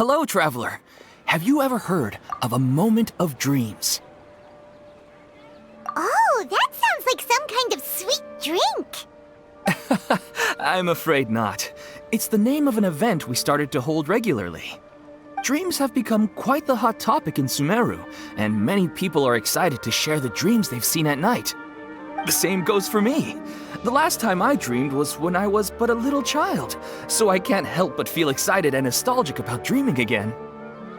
Hello, traveler. Have you ever heard of a moment of dreams? Oh, that sounds like some kind of sweet drink. I'm afraid not. It's the name of an event we started to hold regularly. Dreams have become quite the hot topic in Sumeru, and many people are excited to share the dreams they've seen at night. The same goes for me. The last time I dreamed was when I was but a little child, so I can't help but feel excited and nostalgic about dreaming again.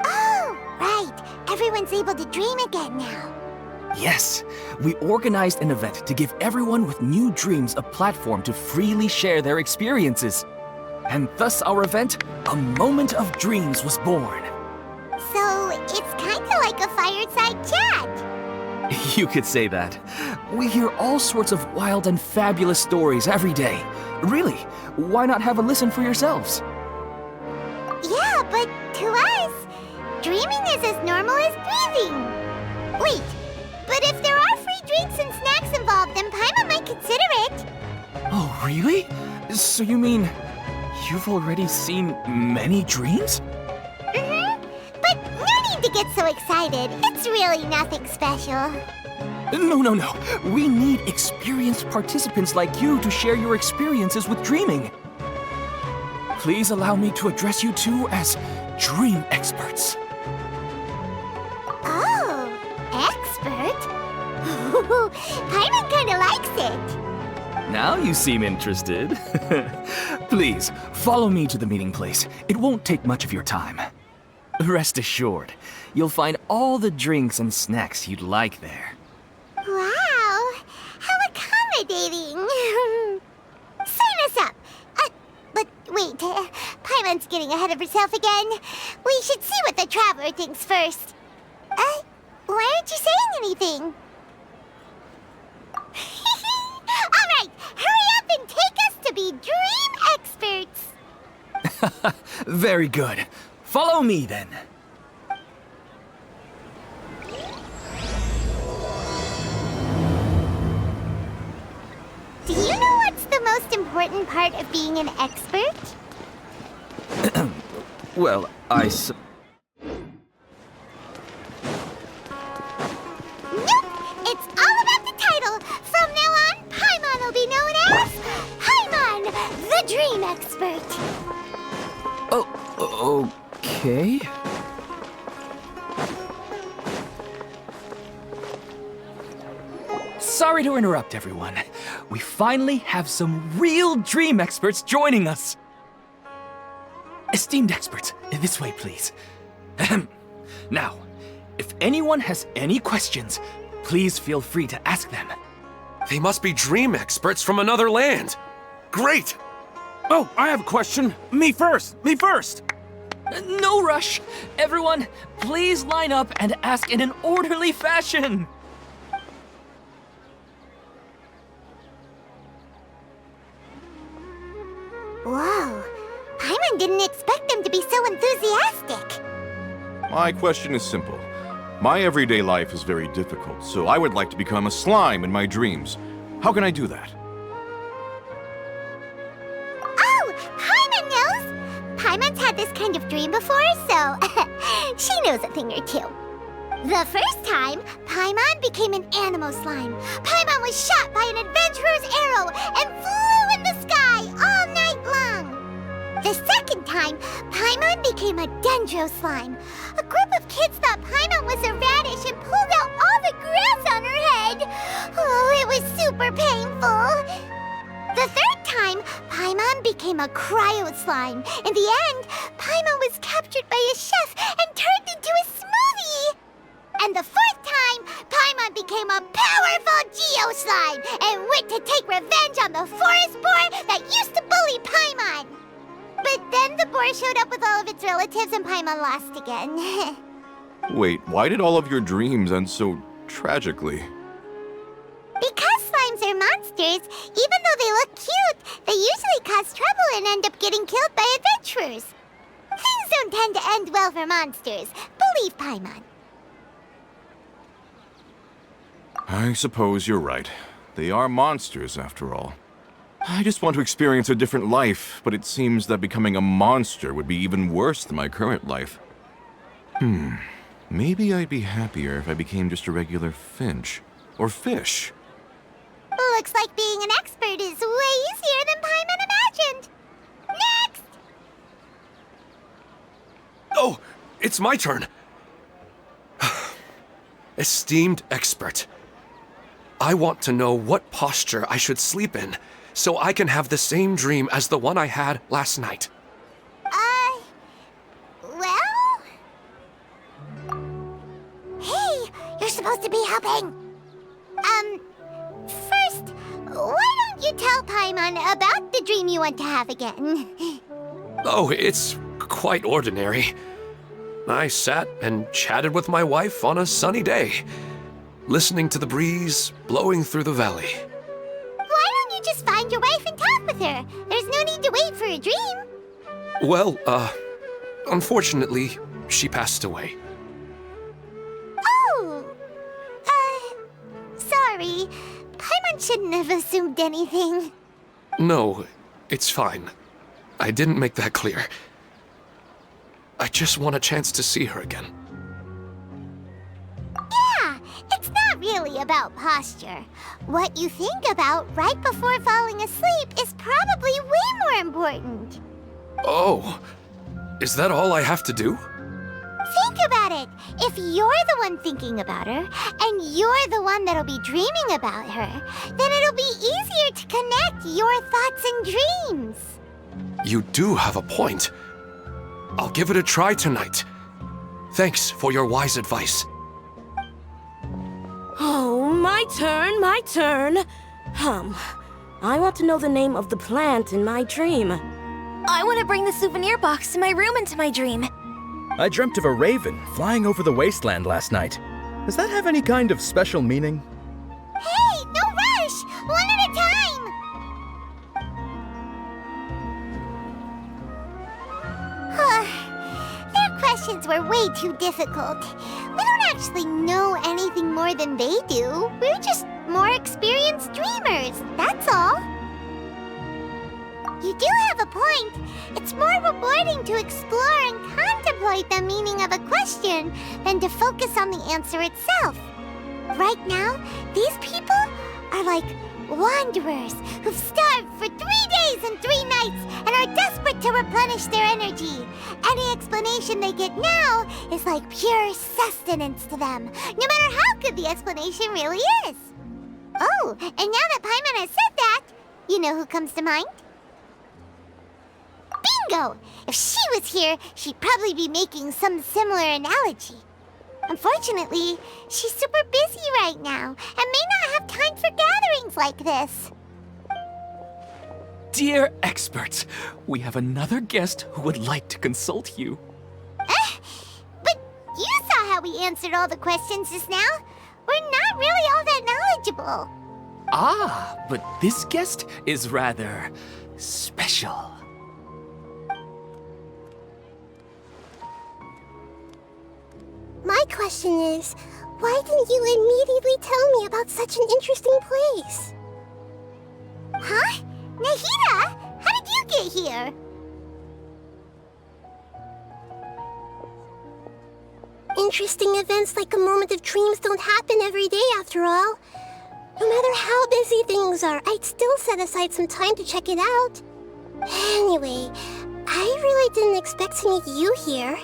Oh, right. Everyone's able to dream again now. Yes, we organized an event to give everyone with new dreams a platform to freely share their experiences. And thus our event, A Moment of Dreams, was born. So, it's kinda like a fireside chat. You could say that. We hear all sorts of wild and fabulous stories every day. Really, why not have a listen for yourselves? Yeah, but to us, dreaming is as normal as breathing. Wait, but if there are free drinks and snacks involved, then Paimon might consider it. Oh, really? So you mean you've already seen many dreams? But no need to get so excited. It's really nothing special. No. We need experienced participants like you to share your experiences with dreaming. Please allow me to address you two as dream experts. Oh, expert? Paimon kinda likes it. Now you seem interested. Please, follow me to the meeting place. It won't take much of your time. Rest assured, you'll find all the drinks and snacks you'd like there. Wow, how accommodating. Sign us up. But wait, Paimon's getting ahead of herself again. We should see what the traveler thinks first. Why aren't you saying anything? All right, hurry up and take us to be dream experts. Very good. Follow me then. Do you know what's the most important part of being an expert? Well, Nope! It's all about the title. From now on, Paimon will be known as Paimon, the Dream Expert. Oh, okay. Sorry to interrupt, everyone. We finally have some real dream experts joining us. Esteemed experts, this way, please. Ahem. Now, if anyone has any questions, please feel free to ask them. They must be dream experts from another land. Great! Oh, I have a question. Me first! No rush. Everyone, please line up and ask in an orderly fashion. Whoa, Paimon didn't expect them to be so enthusiastic. My question is simple. My everyday life is very difficult, so I would like to become a slime in my dreams. How can I do that? Oh, Paimon knows! Paimon's had this kind of dream before, so she knows a thing or two. The first time, Paimon became an animal slime. Paimon was shot by an adventurer's arrow and flew in the sky all night long. The second time, Paimon became a dendro slime. A group of kids thought Paimon was a radish and pulled out all the grass on her head. Oh, it was super painful. The third time, Paimon became a cryo slime. In the end, Paimon was captured by a chef and turned into a smoothie. And the fourth time, Paimon became a powerful Geo slime and went to take revenge on the forest boar that used to bully Paimon. But then the boar showed up with all of its relatives and Paimon lost again. Wait, why did all of your dreams end so tragically? Because slimes are monsters, even though they look cute, they usually cause trouble and end up getting killed by adventurers. Things don't tend to end well for monsters. Believe Paimon. I suppose you're right. They are monsters, after all. I just want to experience a different life, but it seems that becoming a monster would be even worse than my current life. Maybe I'd be happier if I became just a regular finch. Or fish. Looks like being an expert is way easier than Paimon imagined. Next! Oh, it's my turn. Esteemed expert, I want to know what posture I should sleep in so I can have the same dream as the one I had last night. Well? Hey, you're supposed to be helping. First, why don't you tell Paimon about the dream you want to have again? Oh, it's quite ordinary. I sat and chatted with my wife on a sunny day, listening to the breeze blowing through the valley. Why don't you just find your wife and talk with her? There's no need to wait for a dream. Well, unfortunately, she passed away. Oh, sorry. Paimon shouldn't have assumed anything. No, it's fine. I didn't make that clear. I just want a chance to see her again. Yeah, it's not really about posture. What you think about right before falling asleep is probably way more important. Oh, is that all I have to do? Think about it. If you're the one thinking about her, and you're the one that'll be dreaming about her, then it'll be easier to connect your thoughts and dreams. You do have a point. I'll give it a try tonight. Thanks for your wise advice. Oh, my turn. I want to know the name of the plant in my dream. I want to bring the souvenir box to my room into my dream. I dreamt of a raven flying over the wasteland last night. Does that have any kind of special meaning? Hey, no rush! One at a time! Their questions were way too difficult. We don't actually know anything more than they do. We're just more experienced dreamers, that's all. You do have a point. It's more rewarding to explore and contemplate the meaning of a question than to focus on the answer itself. Right now, these people are like wanderers who've starved for 3 days and 3 nights and are desperate to replenish their energy. Any explanation they get now is like pure sustenance to them, no matter how good the explanation really is. Oh, and now that Paimon has said that, you know who comes to mind? Bingo! If she was here, she'd probably be making some similar analogy. Unfortunately, she's super busy right now and may not have time for gatherings like this. Dear experts, we have another guest who would like to consult you. But you saw how we answered all the questions just now. We're not really all that knowledgeable. Ah, but this guest is rather special. My question is, why didn't you immediately tell me about such an interesting place? Huh? Nahida, how did you get here? Interesting events like a moment of dreams don't happen every day after all. No matter how busy things are, I'd still set aside some time to check it out. Anyway, I really didn't expect to meet you here.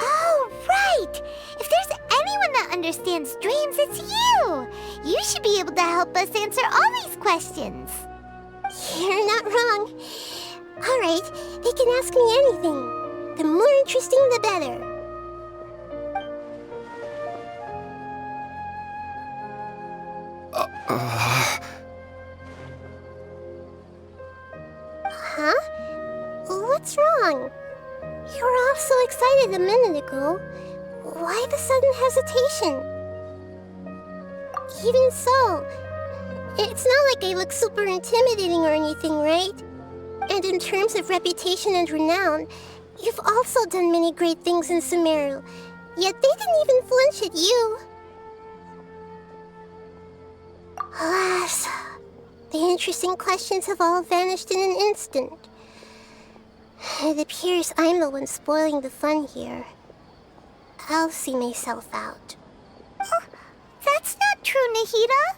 Oh, right! If there's anyone that understands dreams, it's you! You should be able to help us answer all these questions. You're not wrong. All right, they can ask me anything. The more interesting, the better. Huh? What's wrong? You were all so excited a minute ago. Why the sudden hesitation? Even so, it's not like I look super intimidating or anything, right? And in terms of reputation and renown, you've also done many great things in Sumeru, yet they didn't even flinch at you. Alas, The interesting questions have all vanished in an instant. It appears I'm the one spoiling the fun here. I'll see myself out. Oh, that's not true, Nahida.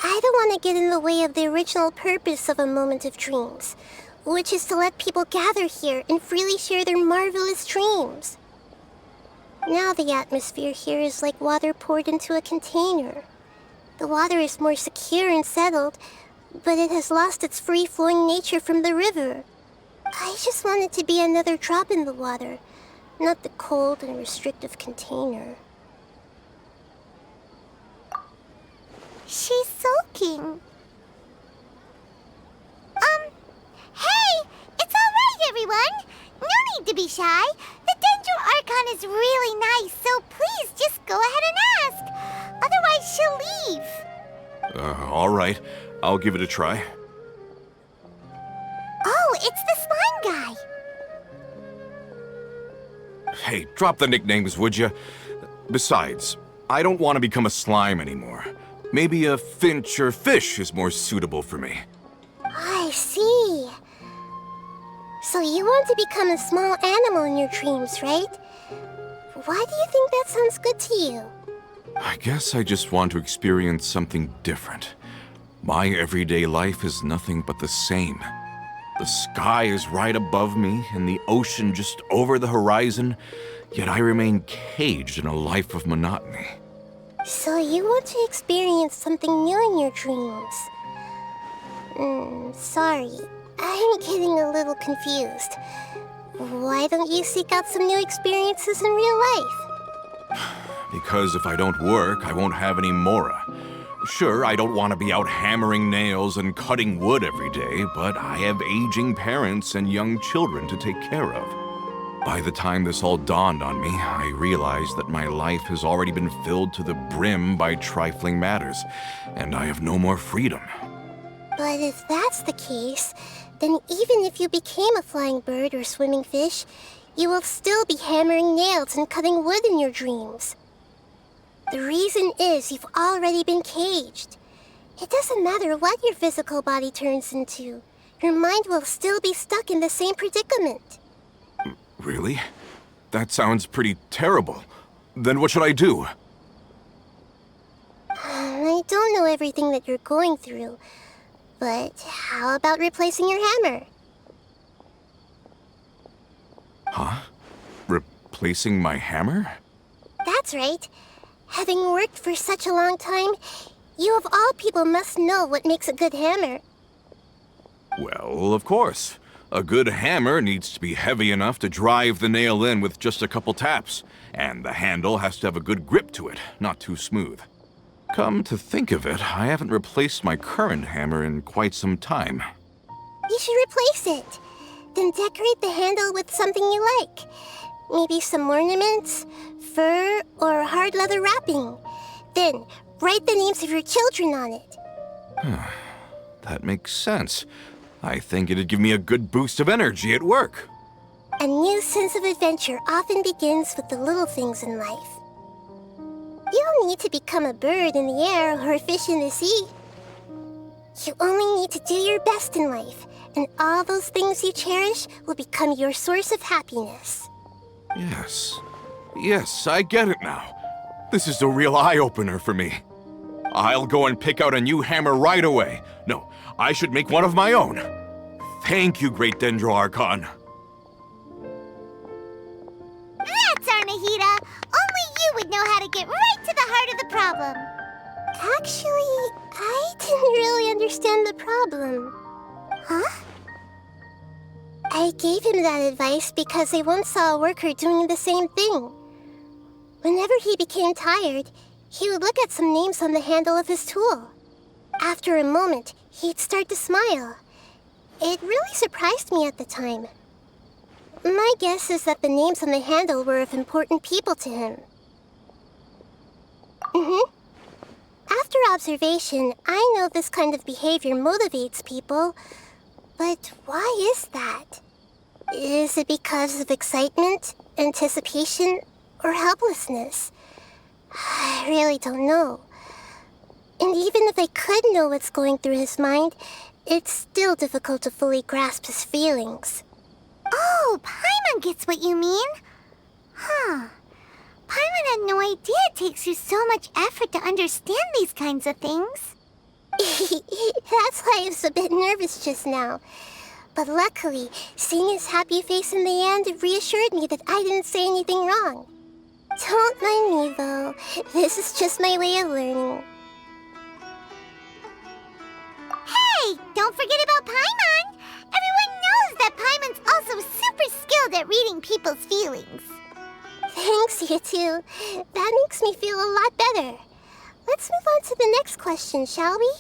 I don't want to get in the way of the original purpose of a moment of dreams, which is to let people gather here and freely share their marvelous dreams. Now the atmosphere here is like water poured into a container. The water is more secure and settled, but it has lost its free-flowing nature from the river. I just want it to be another drop in the water, not the cold and restrictive container. She's sulking. Hey! It's alright, everyone! No need to be shy. The Dendro Archon is really nice, so please just go ahead and ask. Otherwise, she'll leave. All right. I'll give it a try. Oh, it's the slime guy. Hey, drop the nicknames, would you? Besides, I don't want to become a slime anymore. Maybe a finch or fish is more suitable for me. I see. So you want to become a small animal in your dreams, right? Why do you think that sounds good to you? I guess I just want to experience something different. My everyday life is nothing but the same. The sky is right above me and the ocean just over the horizon, yet I remain caged in a life of monotony. So you want to experience something new in your dreams? Sorry, I'm getting a little confused. Why don't you seek out some new experiences in real life? Because if I don't work, I won't have any Mora. Sure, I don't want to be out hammering nails and cutting wood every day, but I have aging parents and young children to take care of. By the time this all dawned on me, I realized that my life has already been filled to the brim by trifling matters, and I have no more freedom. But if that's the case, then even if you became a flying bird or swimming fish, you will still be hammering nails and cutting wood in your dreams. The reason is you've already been caged. It doesn't matter what your physical body turns into. Your mind will still be stuck in the same predicament. Really? That sounds pretty terrible. Then what should I do? I don't know everything that you're going through, but how about replacing your hammer? Huh? Replacing my hammer? That's right. Having worked for such a long time, you of all people must know what makes a good hammer. Well, of course. A good hammer needs to be heavy enough to drive the nail in with just a couple taps, and the handle has to have a good grip to it, not too smooth. Come to think of it, I haven't replaced my current hammer in quite some time. You should replace it. Then decorate the handle with something you like. Maybe some ornaments, fur, or hard leather wrapping. Then, write the names of your children on it. That makes sense. I think it'd give me a good boost of energy at work. A new sense of adventure often begins with the little things in life. You don't need to become a bird in the air or a fish in the sea. You only need to do your best in life, and all those things you cherish will become your source of happiness. Yes, I get it now. This is a real eye-opener for me. I'll go and pick out a new hammer right away. No, I should make one of my own. Thank you, Great Dendro Archon. That's our Nahida! Only you would know how to get right to the heart of the problem. Actually, I didn't really understand the problem. Huh? I gave him that advice because I once saw a worker doing the same thing. Whenever he became tired, he would look at some names on the handle of his tool. After a moment, he'd start to smile. It really surprised me at the time. My guess is that the names on the handle were of important people to him. After observation, I know this kind of behavior motivates people. But why is that? Is it because of excitement, anticipation, or helplessness? I really don't know. And even if I could know what's going through his mind, it's still difficult to fully grasp his feelings. Oh, Paimon gets what you mean. Huh. Paimon had no idea it takes you so much effort to understand these kinds of things. That's why I was a bit nervous just now. But luckily, seeing his happy face in the end reassured me that I didn't say anything wrong. Don't mind me, though. This is just my way of learning. Hey! Don't forget about Paimon! Everyone knows that Paimon's also super skilled at reading people's feelings. Thanks, you two. That makes me feel a lot better. Let's move on to the next question, shall we?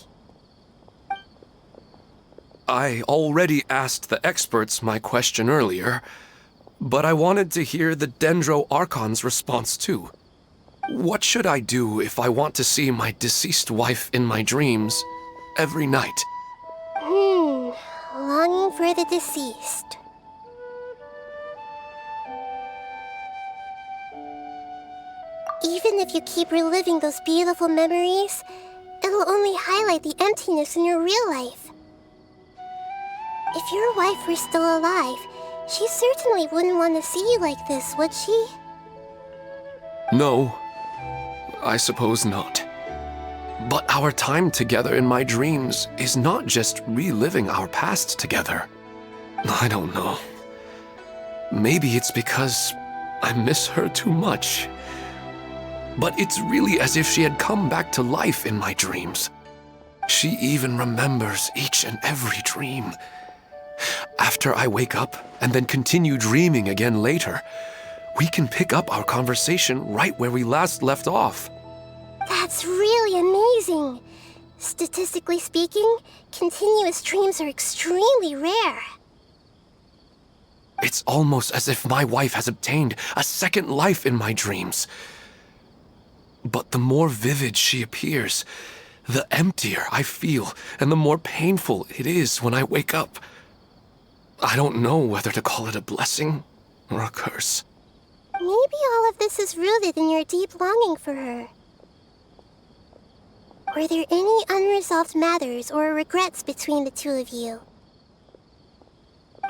I already asked the experts my question earlier, but I wanted to hear the Dendro Archon's response too. What should I do if I want to see my deceased wife in my dreams every night? Longing for the deceased. Even if you keep reliving those beautiful memories, it'll only highlight the emptiness in your real life. If your wife were still alive, she certainly wouldn't want to see you like this, would she? No, I suppose not. But our time together in my dreams is not just reliving our past together. I don't know. Maybe it's because I miss her too much. But it's really as if she had come back to life in my dreams. She even remembers each and every dream. After I wake up and then continue dreaming again later, we can pick up our conversation right where we last left off. That's really amazing. Statistically speaking, continuous dreams are extremely rare. It's almost as if my wife has obtained a second life in my dreams. But the more vivid she appears, the emptier I feel and the more painful it is when I wake up. I don't know whether to call it a blessing or a curse. Maybe all of this is rooted in your deep longing for her. Were there any unresolved matters or regrets between the two of you?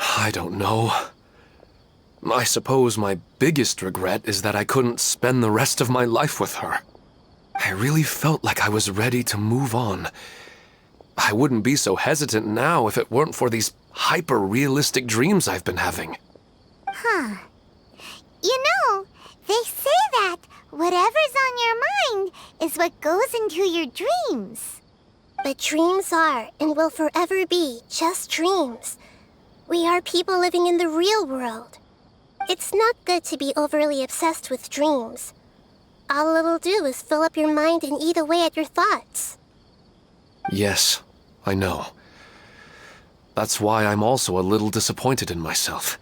I don't know. I suppose my biggest regret is that I couldn't spend the rest of my life with her. I really felt like I was ready to move on. I wouldn't be so hesitant now if it weren't for these hyper-realistic dreams I've been having. Huh. You know, they say that whatever's on your mind is what goes into your dreams. But dreams are and will forever be just dreams. We are people living in the real world. It's not good to be overly obsessed with dreams. All it'll do is fill up your mind and eat away at your thoughts. Yes, I know. That's why I'm also a little disappointed in myself.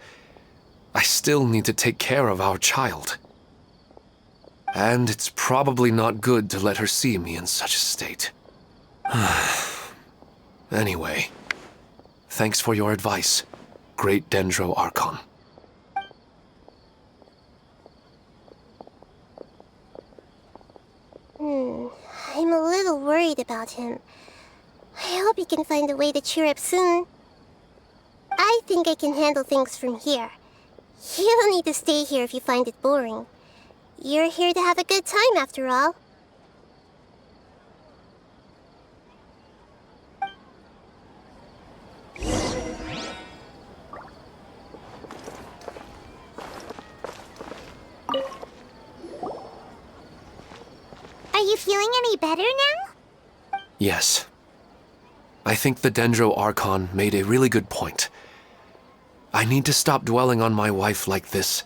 I still need to take care of our child. And it's probably not good to let her see me in such a state. Anyway, thanks for your advice, Great Dendro Archon. I'm a little worried about him. I hope he can find a way to cheer up soon. I think I can handle things from here. You don't need to stay here if you find it boring. You're here to have a good time, after all. Are you feeling any better now? Yes. I think the Dendro Archon made a really good point. I need to stop dwelling on my wife like this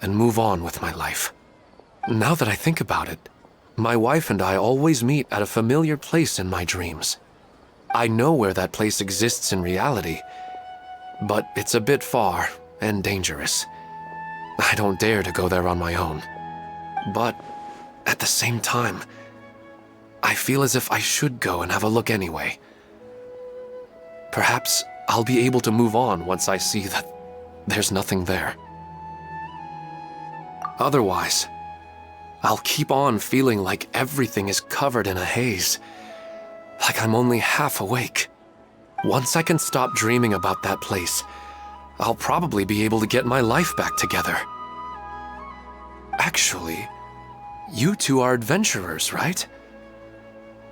and move on with my life. Now that I think about it, my wife and I always meet at a familiar place in my dreams. I know where that place exists in reality, but it's a bit far and dangerous. I don't dare to go there on my own. But at the same time, I feel as if I should go and have a look anyway. Perhaps I'll be able to move on once I see that there's nothing there. Otherwise, I'll keep on feeling like everything is covered in a haze, like I'm only half awake. Once I can stop dreaming about that place, I'll probably be able to get my life back together. Actually, you two are adventurers, right?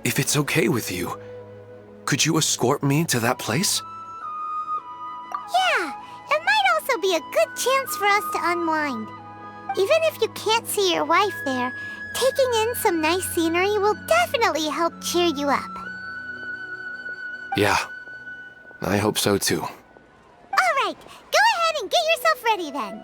If it's okay with you, could you escort me to that place? Yeah, it might also be a good chance for us to unwind. Even if you can't see your wife there, taking in some nice scenery will definitely help cheer you up. Yeah, I hope so too. All right, go ahead and get yourself ready then.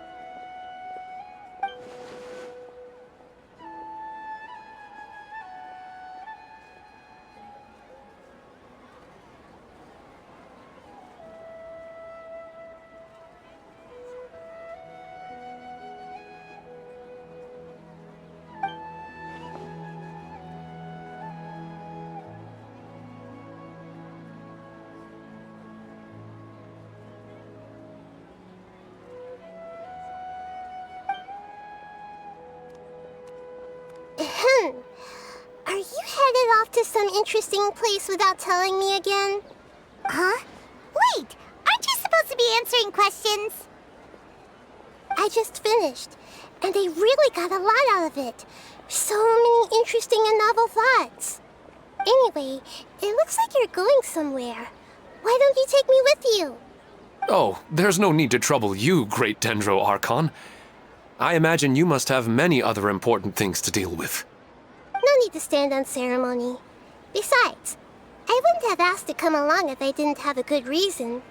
Are you headed off to some interesting place without telling me again? Huh? Wait, aren't you supposed to be answering questions? I just finished, and I really got a lot out of it. So many interesting and novel thoughts. Anyway, it looks like you're going somewhere. Why don't you take me with you? Oh, there's no need to trouble you, Great Dendro Archon. I imagine you must have many other important things to deal with. No need to stand on ceremony. Besides, I wouldn't have asked to come along if I didn't have a good reason.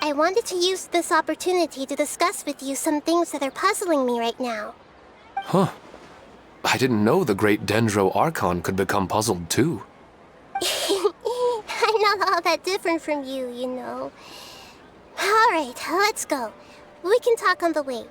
I wanted to use this opportunity to discuss with you some things that are puzzling me right now. Huh. I didn't know the Great Dendro Archon could become puzzled too. I'm not all that different from you, you know. All right, let's go. We can talk on the way.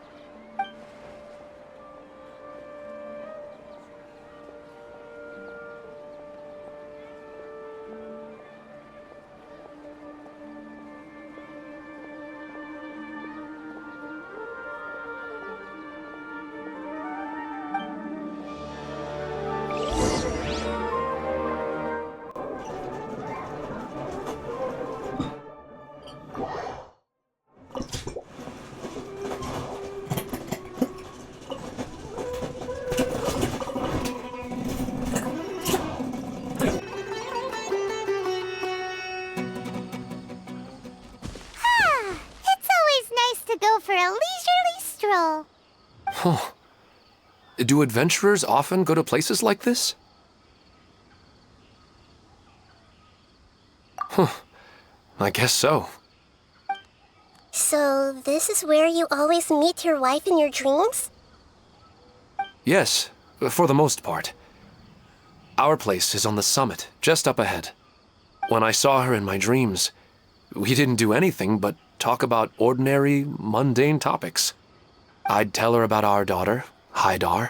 For a leisurely stroll. Huh. Do adventurers often go to places like this? Huh. I guess so. So, this is where you always meet your wife in your dreams? Yes, for the most part. Our place is on the summit, just up ahead. When I saw her in my dreams, we didn't do anything but talk about ordinary, mundane topics. I'd tell her about our daughter, Haidar,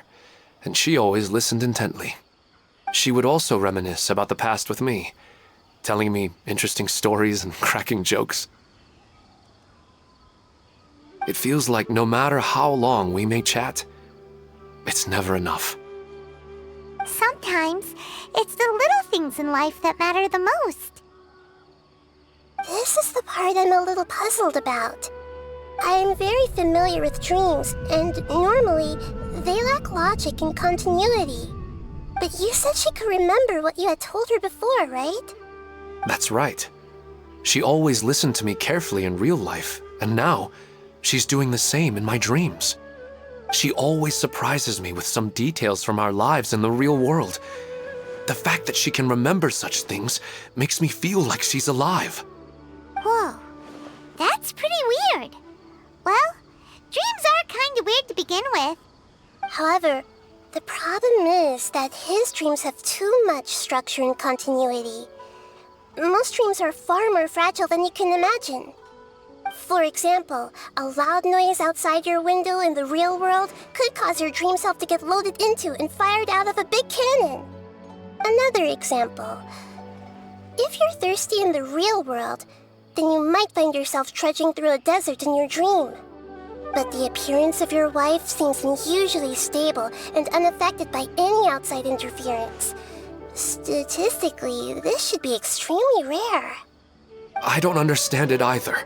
and she always listened intently. She would also reminisce about the past with me, telling me interesting stories and cracking jokes. It feels like no matter how long we may chat, it's never enough. Sometimes, it's the little things in life that matter the most. This is the part I'm a little puzzled about. I am very familiar with dreams, and normally, they lack logic and continuity. But you said she could remember what you had told her before, right? That's right. She always listened to me carefully in real life, and now, she's doing the same in my dreams. She always surprises me with some details from our lives in the real world. The fact that she can remember such things makes me feel like she's alive. Whoa, that's pretty weird. Well, dreams are kind of weird to begin with. However, the problem is that his dreams have too much structure and continuity. Most dreams are far more fragile than you can imagine. For example, a loud noise outside your window in the real world could cause your dream self to get loaded into and fired out of a big cannon. Another example. If you're thirsty in the real world, then you might find yourself trudging through a desert in your dream. But the appearance of your wife seems unusually stable and unaffected by any outside interference. Statistically, this should be extremely rare. I don't understand it either.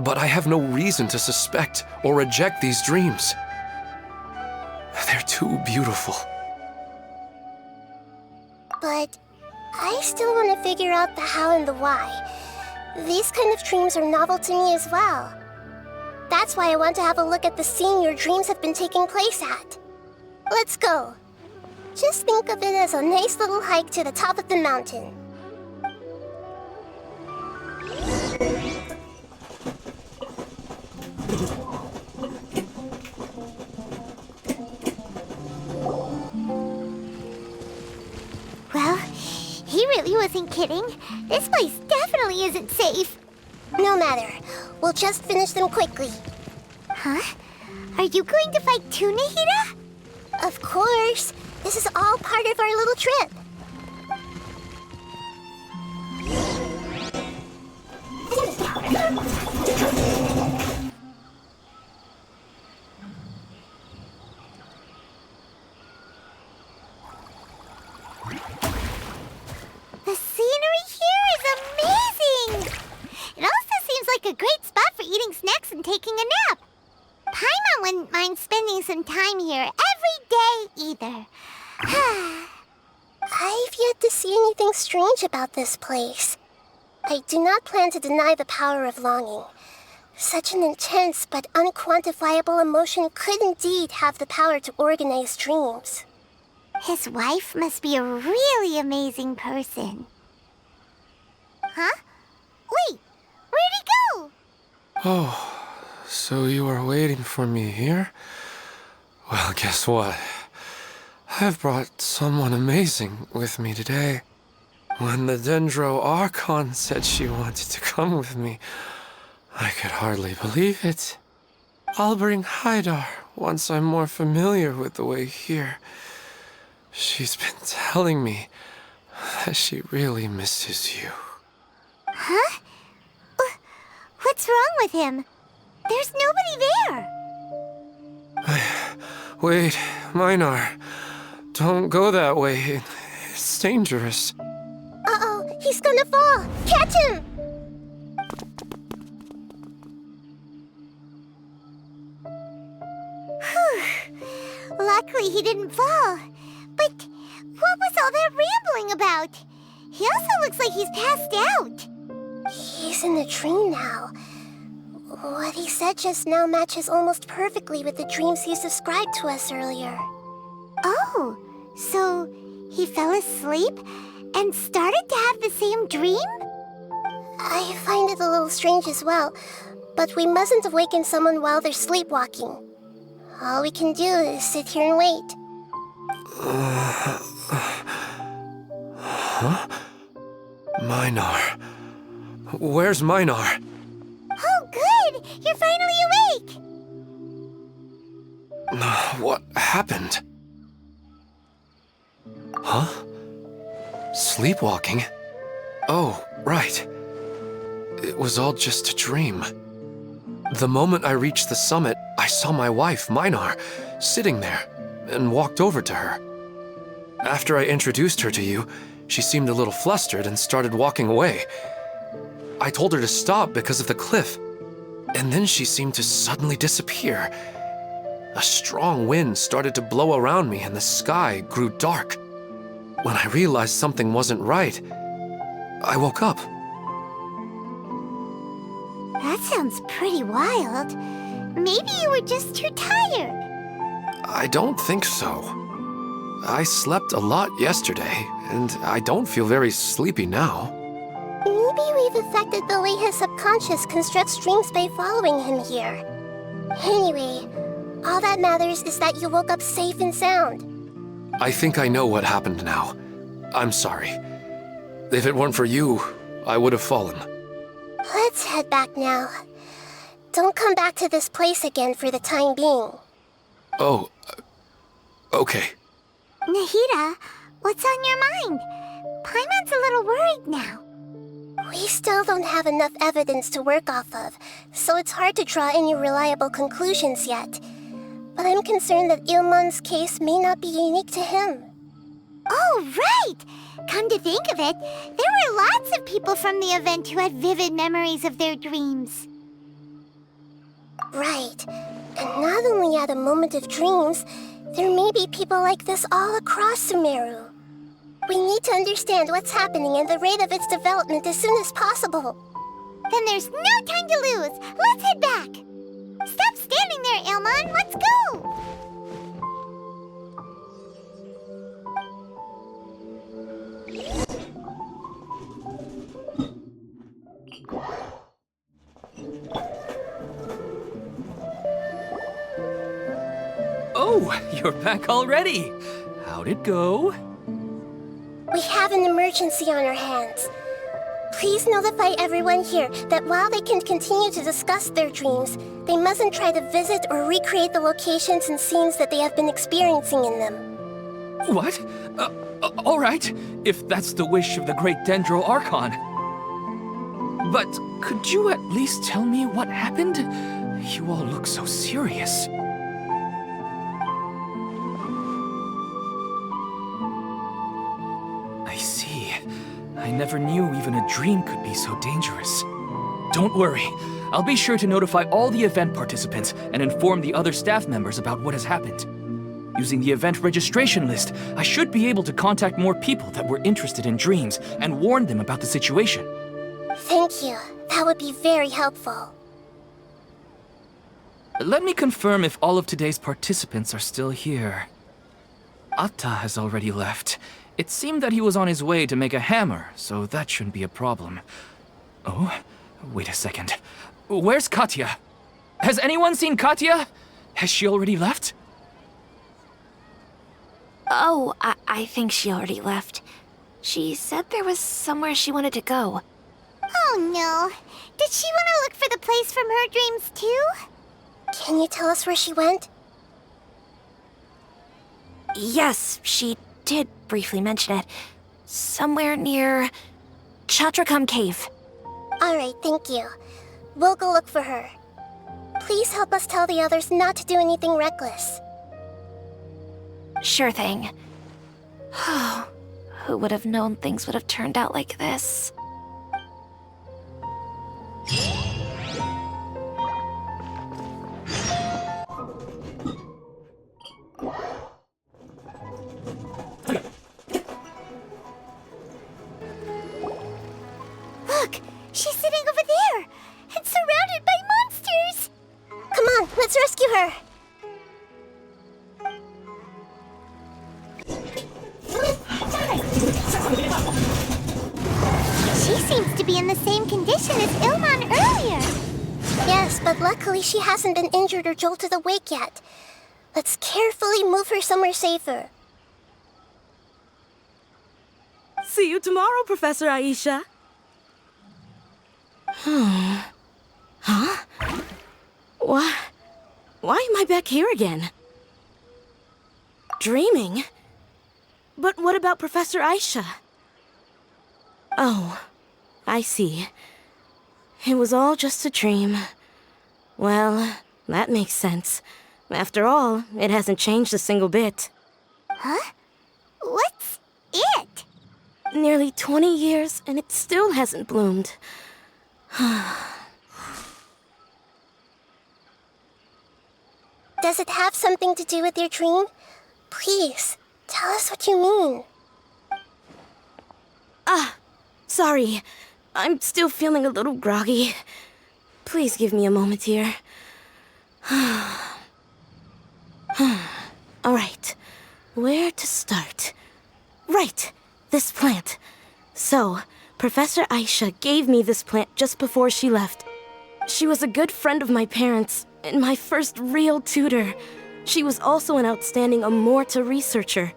But I have no reason to suspect or reject these dreams. They're too beautiful. But I still want to figure out the how and the why. These kind of dreams are novel to me as well. That's why I want to have a look at the scene your dreams have been taking place at. Let's go. Just think of it as a nice little hike to the top of the mountain. Well, he really wasn't kidding. This place definitely isn't safe. No matter. We'll just finish them quickly. Huh? Are you going to fight too, Nahida? Of course. This is all part of our little trip. The scenery here is amazing! It also seems like a great spot for eating snacks and taking a nap. Paimon wouldn't mind spending some time here every day either. I've yet to see anything strange about this place. I do not plan to deny the power of longing. Such an intense but unquantifiable emotion could indeed have the power to organize dreams. His wife must be a really amazing person. Huh? Wait, where'd he go? Oh, so you are waiting for me here? Well, guess what? I've brought someone amazing with me today. When the Dendro Archon said she wanted to come with me, I could hardly believe it. I'll bring Haidar once I'm more familiar with the way here. She's been telling me that she really misses you. Huh? What's wrong with him? There's nobody there. Wait, Minar. Don't go that way. It's dangerous. Uh-oh, he's gonna fall! Catch him! Whew. Luckily he didn't fall. But what was all that rambling about? He also looks like he's passed out. He's in a dream now. What he said just now matches almost perfectly with the dreams he's described to us earlier. Oh, so he fell asleep and started to have the same dream? I find it a little strange as well, but we mustn't awaken someone while they're sleepwalking. All we can do is sit here and wait. Huh? Minar. Where's Minar? Oh, good! You're finally awake! What happened? Huh? Sleepwalking? Oh, right. It was all just a dream. The moment I reached the summit, I saw my wife, Minar, sitting there, and walked over to her. After I introduced her to you, she seemed a little flustered and started walking away. I told her to stop because of the cliff, and then she seemed to suddenly disappear. A strong wind started to blow around me and the sky grew dark. When I realized something wasn't right, I woke up. That sounds pretty wild. Maybe you were just too tired. I don't think so. I slept a lot yesterday, and I don't feel very sleepy now. Maybe we've affected the way his subconscious constructs dreams by following him here. Anyway, all that matters is that you woke up safe and sound. I think I know what happened now. I'm sorry. If it weren't for you, I would have fallen. Let's head back now. Don't come back to this place again for the time being. Oh, okay. Nahida, what's on your mind? Paimon's a little worried now. We still don't have enough evidence to work off of, so it's hard to draw any reliable conclusions yet. But I'm concerned that Ilmon's case may not be unique to him. Oh, right! Come to think of it, there were lots of people from the event who had vivid memories of their dreams. Right. And not only at a moment of dreams, there may be people like this all across Sumeru. We need to understand what's happening and the rate of its development as soon as possible. Then there's no time to lose. Let's head back. Stop standing there, Ilmon. Let's go. Oh, you're back already. How'd it go? We have an emergency on our hands. Please notify everyone here that while they can continue to discuss their dreams, they mustn't try to visit or recreate the locations and scenes that they have been experiencing in them. What? All right, if that's the wish of the great Dendro Archon. But could you at least tell me what happened? You all look so serious. I see. I never knew even a dream could be so dangerous. Don't worry. I'll be sure to notify all the event participants and inform the other staff members about what has happened. Using the event registration list, I should be able to contact more people that were interested in dreams and warn them about the situation. Thank you. That would be very helpful. Let me confirm if all of today's participants are still here. Atta has already left. It seemed that he was on his way to make a hammer, so that shouldn't be a problem. Oh, wait a second. Where's Katya? Has anyone seen Katya? Has she already left? Oh, I think she already left. She said there was somewhere she wanted to go. Oh no. Did she want to look for the place from her dreams too? Can you tell us where she went? Yes, she did briefly mention it. Somewhere near Chatrakam Cave. Alright, thank you. We'll go look for her. Please help us tell the others not to do anything reckless. Sure thing. Who would have known things would have turned out like this? Look, she's sitting over there and surrounded by monsters. Come on, let's rescue her! She seems to be in the same condition as Ilmon earlier. Yes, but luckily she hasn't been injured or jolted awake yet. Let's carefully move her somewhere safer. See you tomorrow, Professor Aisha. Huh? Why am I back here again? Dreaming? But what about Professor Aisha? Oh, I see. It was all just a dream. Well, that makes sense. After all, it hasn't changed a single bit. Huh? What's it? Nearly 20 years, and it still hasn't bloomed. Does it have something to do with your dream? Please, tell us what you mean. Sorry. I'm still feeling a little groggy. Please give me a moment here. Alright. Where to start? Right. This plant. So, Professor Aisha gave me this plant just before she left. She was a good friend of my parents, and my first real tutor. She was also an outstanding Amorta researcher.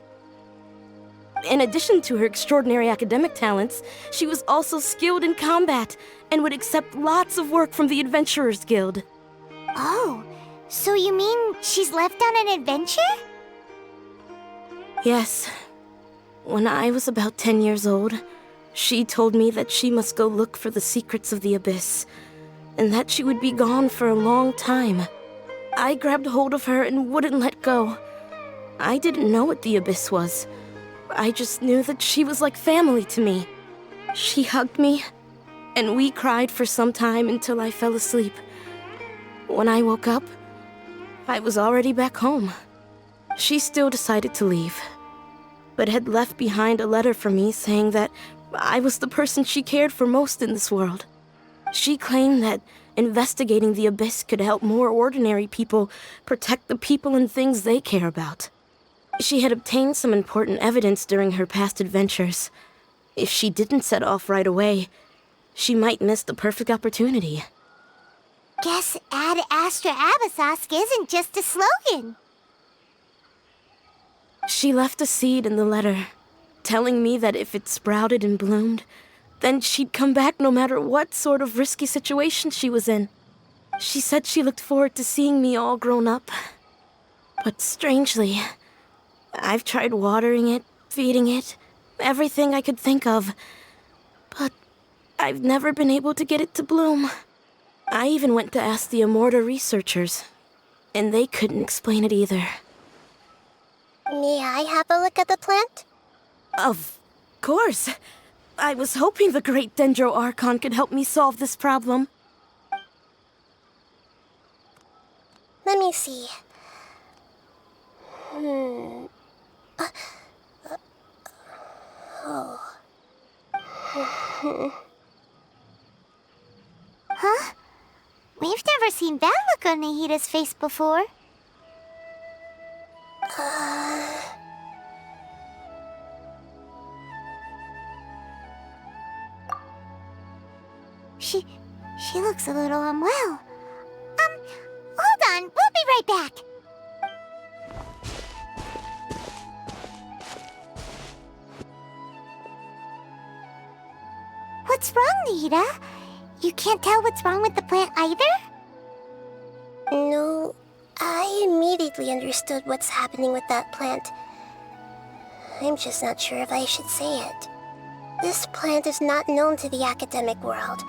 In addition to her extraordinary academic talents, she was also skilled in combat and would accept lots of work from the Adventurers Guild. Oh, so you mean she's left on an adventure? Yes. When I was about 10 years old, she told me that she must go look for the secrets of the Abyss, and that she would be gone for a long time. I grabbed hold of her and wouldn't let go. I didn't know what the Abyss was, I just knew that she was like family to me. She hugged me, and we cried for some time until I fell asleep. When I woke up, I was already back home. She still decided to leave, but had left behind a letter for me saying that I was the person she cared for most in this world. She claimed that investigating the Abyss could help more ordinary people protect the people and things they care about. She had obtained some important evidence during her past adventures. If she didn't set off right away, she might miss the perfect opportunity. Guess Ad Astra Abyssosque isn't just a slogan. She left a seed in the letter, telling me that if it sprouted and bloomed, then she'd come back no matter what sort of risky situation she was in. She said she looked forward to seeing me all grown up. But strangely, I've tried watering it, feeding it, everything I could think of. But I've never been able to get it to bloom. I even went to ask the Immorta researchers, and they couldn't explain it either. May I have a look at the plant? Of course. I was hoping the great Dendro Archon could help me solve this problem. Let me see. Huh? We've never seen that look on Nahida's face before. She looks a little unwell. Hold on, we'll be right back. What's wrong, Nahida? You can't tell what's wrong with the plant either? No, I immediately understood what's happening with that plant. I'm just not sure if I should say it. This plant is not known to the academic world.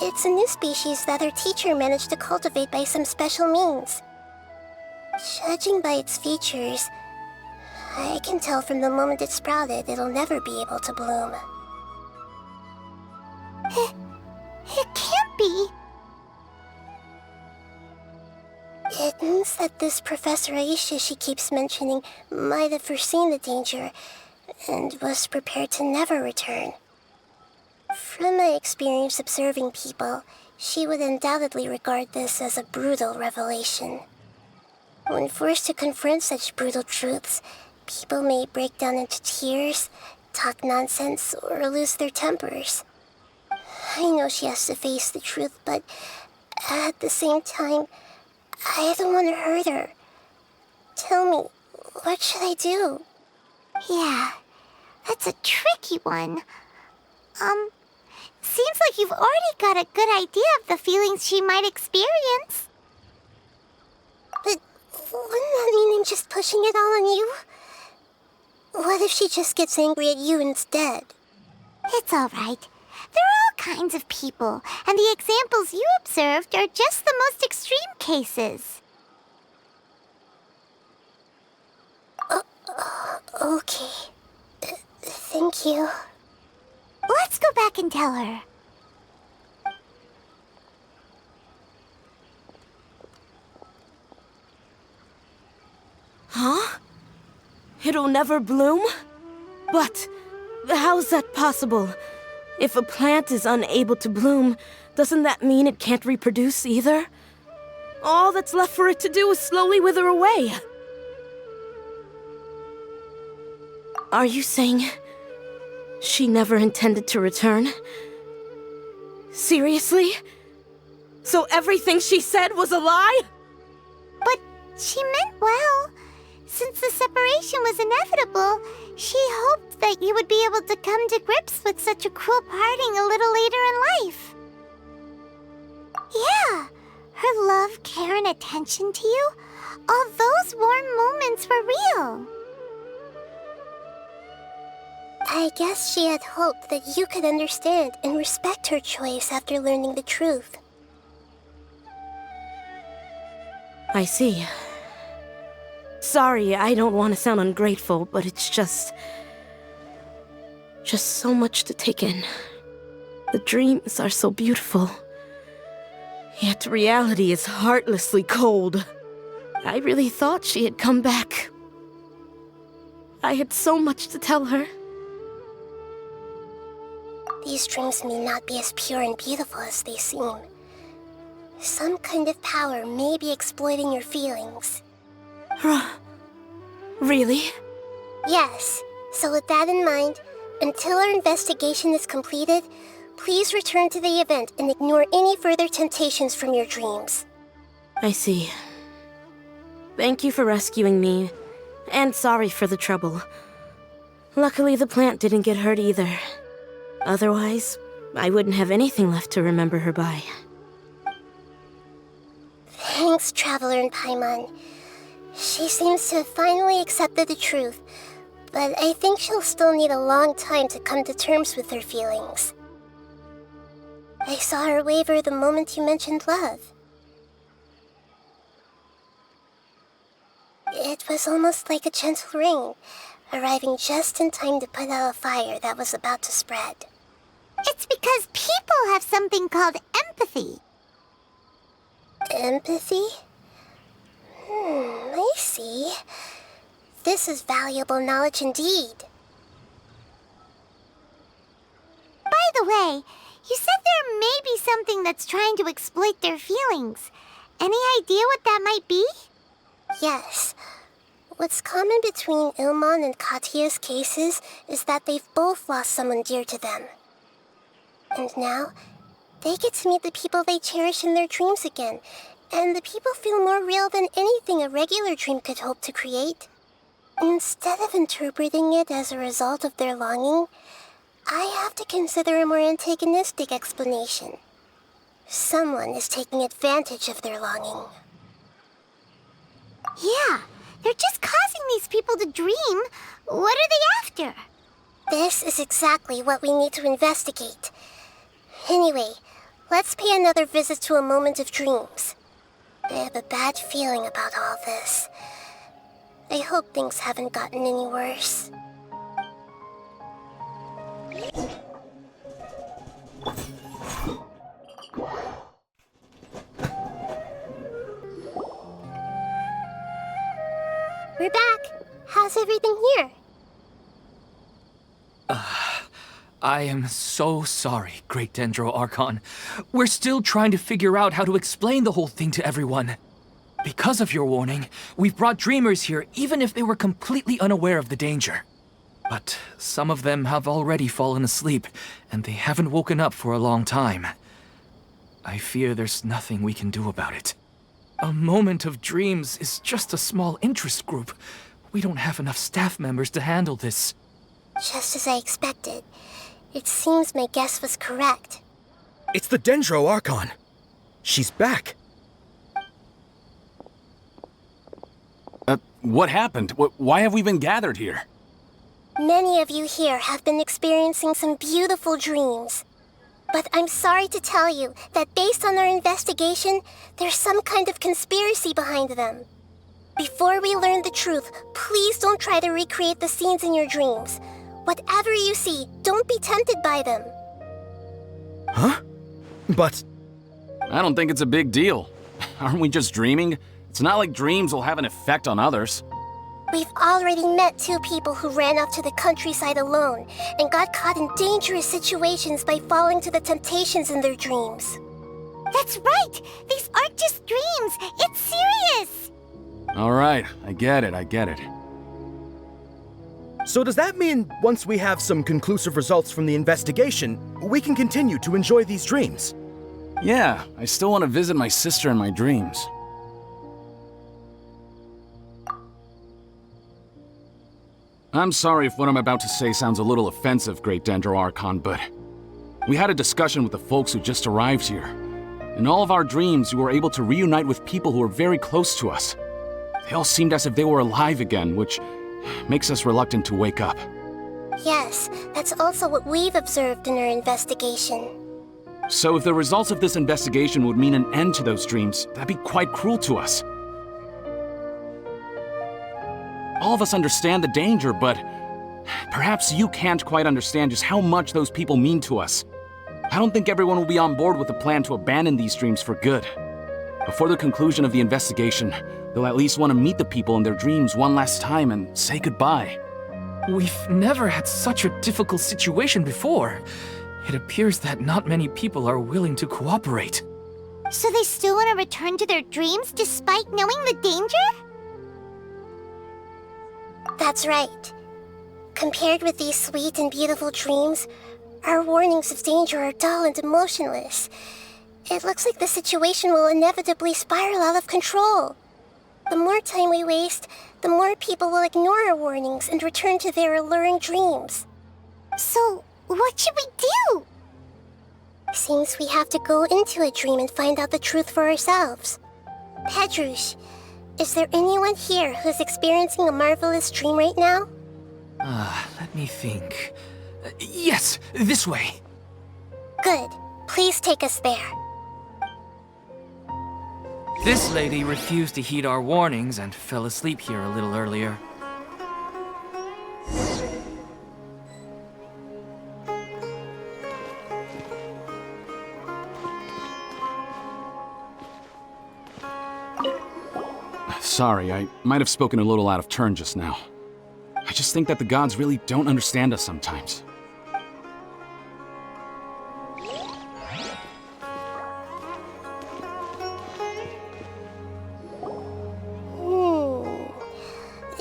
It's a new species that our teacher managed to cultivate by some special means. Judging by its features, I can tell from the moment it sprouted it'll never be able to bloom. It can't be. It means that this Professor Aisha she keeps mentioning might have foreseen the danger and was prepared to never return. From my experience observing people, she would undoubtedly regard this as a brutal revelation. When forced to confront such brutal truths, people may break down into tears, talk nonsense, or lose their tempers. I know she has to face the truth, but at the same time, I don't want to hurt her. Tell me, what should I do? Yeah, that's a tricky one. Seems like you've already got a good idea of the feelings she might experience. But wouldn't that mean I'm just pushing it all on you? What if she just gets angry at you instead? It's all right. There are all kinds of people, and the examples you observed are just the most extreme cases. Okay. Thank you. Let's go back and tell her. Huh? It'll never bloom? But how's that possible? If a plant is unable to bloom, doesn't that mean it can't reproduce either? All that's left for it to do is slowly wither away. Are you saying she never intended to return? Seriously? So everything she said was a lie? But she meant well. Since the separation was inevitable, she hoped that you would be able to come to grips with such a cruel parting a little later in life. Yeah, her love, care, and attention to you, all those warm moments were real. I guess she had hoped that you could understand and respect her choice after learning the truth. I see. Sorry, I don't want to sound ungrateful, but it's just... Just so much to take in. The dreams are so beautiful. Yet reality is heartlessly cold. I really thought she had come back. I had so much to tell her. These dreams may not be as pure and beautiful as they seem. Some kind of power may be exploiting your feelings. Really? Yes. So with that in mind, until our investigation is completed, please return to the event and ignore any further temptations from your dreams. I see. Thank you for rescuing me, and sorry for the trouble. Luckily, the plant didn't get hurt either. Otherwise, I wouldn't have anything left to remember her by. Thanks, Traveler and Paimon. She seems to have finally accepted the truth, but I think she'll still need a long time to come to terms with her feelings. I saw her waver the moment you mentioned love. It was almost like a gentle rain, arriving just in time to put out a fire that was about to spread. It's because people have something called empathy. Empathy? I see. This is valuable knowledge indeed. By the way, you said there may be something that's trying to exploit their feelings. Any idea what that might be? Yes. What's common between Ilmon and Katya's cases is that they've both lost someone dear to them. And now, they get to meet the people they cherish in their dreams again, and the people feel more real than anything a regular dream could hope to create. Instead of interpreting it as a result of their longing, I have to consider a more antagonistic explanation. Someone is taking advantage of their longing. Yeah, they're just causing these people to dream. What are they after? This is exactly what we need to investigate. Anyway, let's pay another visit to a moment of dreams. I have a bad feeling about all this. I hope things haven't gotten any worse. We're back. How's everything here? I am so sorry, Great Dendro Archon. We're still trying to figure out how to explain the whole thing to everyone. Because of your warning, we've brought dreamers here even if they were completely unaware of the danger. But some of them have already fallen asleep, and they haven't woken up for a long time. I fear there's nothing we can do about it. A moment of dreams is just a small interest group. We don't have enough staff members to handle this. Just as I expected. It seems my guess was correct. It's the Dendro Archon. She's back. What happened? Why have we been gathered here? Many of you here have been experiencing some beautiful dreams. But I'm sorry to tell you that based on our investigation, there's some kind of conspiracy behind them. Before we learn the truth, please don't try to recreate the scenes in your dreams. Whatever you see, don't be tempted by them. Huh? But... I don't think it's a big deal. Aren't we just dreaming? It's not like dreams will have an effect on others. We've already met 2 people who ran off to the countryside alone and got caught in dangerous situations by falling to the temptations in their dreams. That's right! These aren't just dreams! It's serious! All right, I get it. so does that mean once we have some conclusive results from the investigation, we can continue to enjoy these dreams? Yeah, I still want to visit my sister in my dreams. I'm sorry if what I'm about to say sounds a little offensive, Great Dendro Archon, but we had a discussion with the folks who just arrived here. In all of our dreams, we were able to reunite with people who were very close to us. They all seemed as if they were alive again, which makes us reluctant to wake up. Yes, that's also what we've observed in our investigation. So if the results of this investigation would mean an end to those dreams, that'd be quite cruel to us. All of us understand the danger, but Perhaps you can't quite understand just how much those people mean to us. I don't think everyone will be on board with the plan to abandon these dreams for good. Before the conclusion of the investigation, they'll at least want to meet the people in their dreams one last time and say goodbye. We've never had such a difficult situation before. It appears that not many people are willing to cooperate. So they still want to return to their dreams despite knowing the danger? That's right. Compared with these sweet and beautiful dreams, our warnings of danger are dull and emotionless. It looks like the situation will inevitably spiral out of control. The more time we waste, the more people will ignore our warnings and return to their alluring dreams. So, what should we do? Seems we have to go into a dream and find out the truth for ourselves. Pedrush, is there anyone here who's experiencing a marvelous dream right now? Let me think. Yes, this way. Good. Please take us there. This lady refused to heed our warnings and fell asleep here a little earlier. Sorry, I might have spoken a little out of turn just now. I just think that the gods really don't understand us sometimes.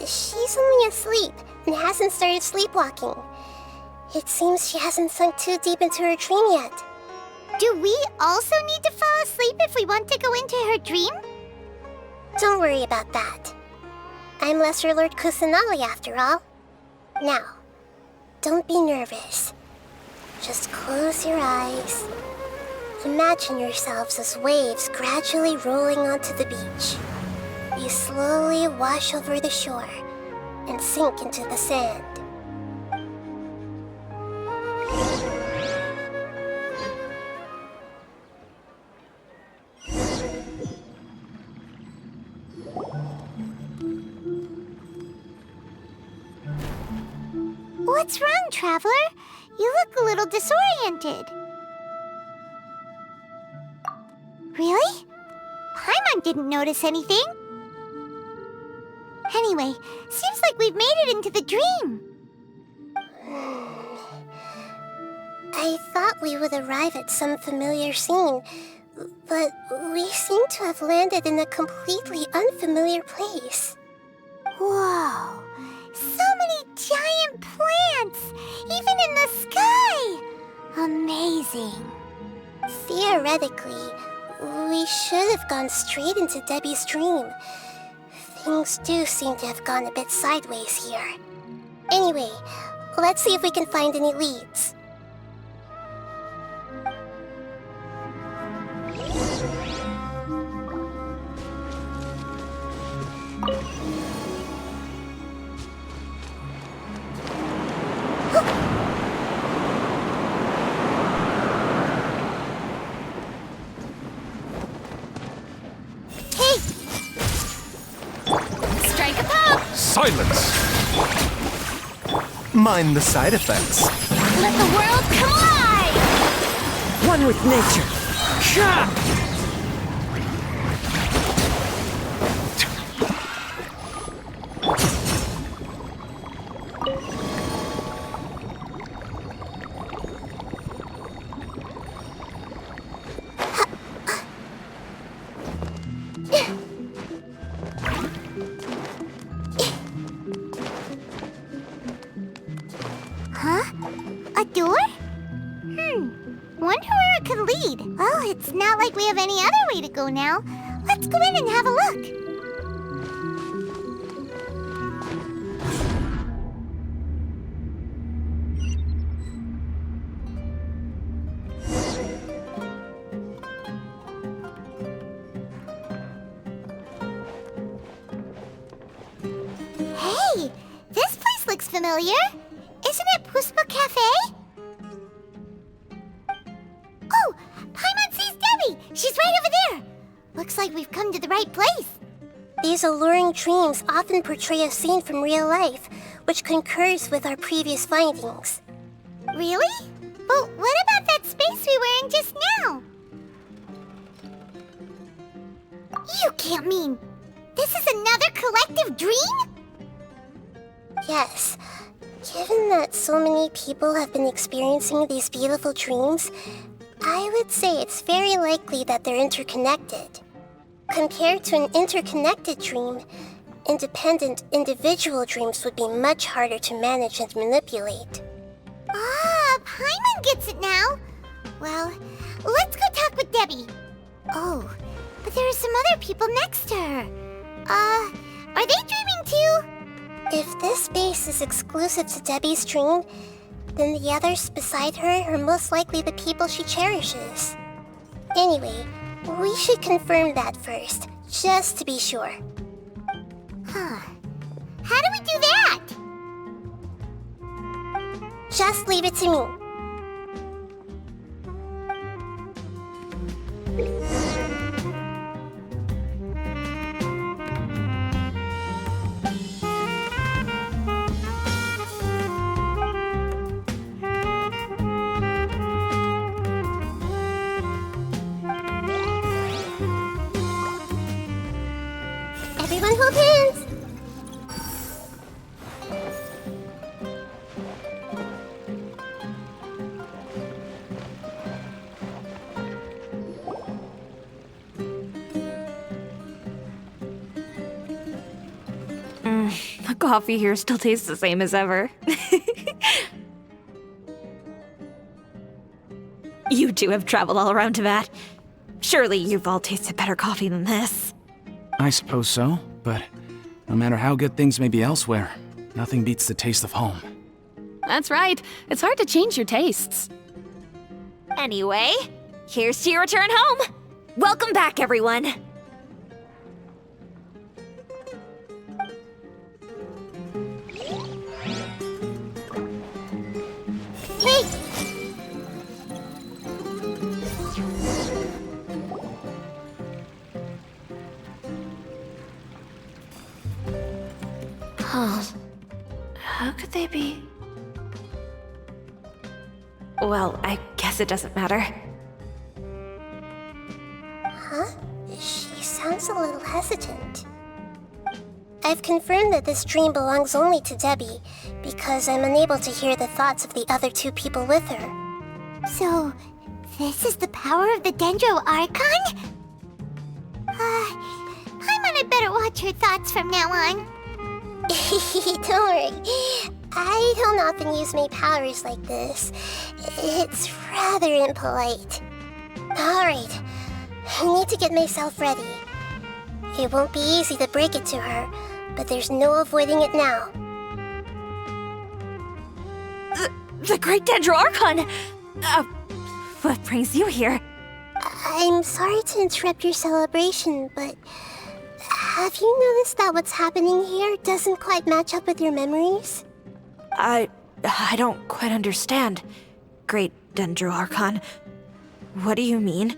She's only asleep and hasn't started sleepwalking. It seems she hasn't sunk too deep into her dream yet. Do we also need to fall asleep if we want to go into her dream? Don't worry about that. I'm Lesser Lord Kusanali after all. Now, don't be nervous. Just close your eyes. Imagine yourselves as waves gradually rolling onto the beach. You slowly wash over the shore and sink into the sand. What's wrong, Traveler? You look a little disoriented. Really? Paimon didn't notice anything. Anyway, seems like we've made it into the dream. I thought we would arrive at some familiar scene, but we seem to have landed in a completely unfamiliar place. Whoa! So many giant plants! Even in the sky! Amazing. Theoretically, we should have gone straight into Debbie's dream. Things do seem to have gone a bit sideways here. Anyway, let's see if we can find any leads. Silence! Mind the side effects. Let the world collide! One with nature. Huh? A door? Wonder where it could lead. Well, it's not like we have any other way to go now. Let's go in and have a look. Hey, this place looks familiar. Isn't it Puspa Cafe? Oh, Paimon sees Debbie! She's right over there! Looks like we've come to the right place. These alluring dreams often portray a scene from real life, which concurs with our previous findings. Really? But what about that space we were in just now? You can't mean this is another collective dream? Yes. Given that so many people have been experiencing these beautiful dreams, I would say it's very likely that they're interconnected. Compared to an interconnected dream, independent individual dreams would be much harder to manage and manipulate. Ah, Paimon gets it now. Well, let's go talk with Debbie. Oh, but there are some other people next to her. Are they dreaming too? If this space is exclusive to Debbie's dream, then the others beside her are most likely the people she cherishes. Anyway, we should confirm that first, just to be sure. Huh. How do we do that? Just leave it to me. Everyone hold hands! The coffee here still tastes the same as ever. You two have traveled all around Tibet. Surely you've all tasted better coffee than this. I suppose so, but no matter how good things may be elsewhere, nothing beats the taste of home. That's right. It's hard to change your tastes. Anyway, here's to your return home. Welcome back, everyone. Hey! Huh. How could they be? Well, I guess it doesn't matter. Huh? She sounds a little hesitant. I've confirmed that this dream belongs only to Debbie, because I'm unable to hear the thoughts of the other two people with her. So, this is the power of the Dendro Archon? Paimon had better watch her thoughts from now on. Don't worry. I don't often use my powers like this. It's rather impolite. Alright, I need to get myself ready. It won't be easy to break it to her, but there's no avoiding it now. The Great Dendro Archon! What brings you here? I'm sorry to interrupt your celebration, but have you noticed that what's happening here doesn't quite match up with your memories? I don't quite understand. Great Dendro Archon. What do you mean?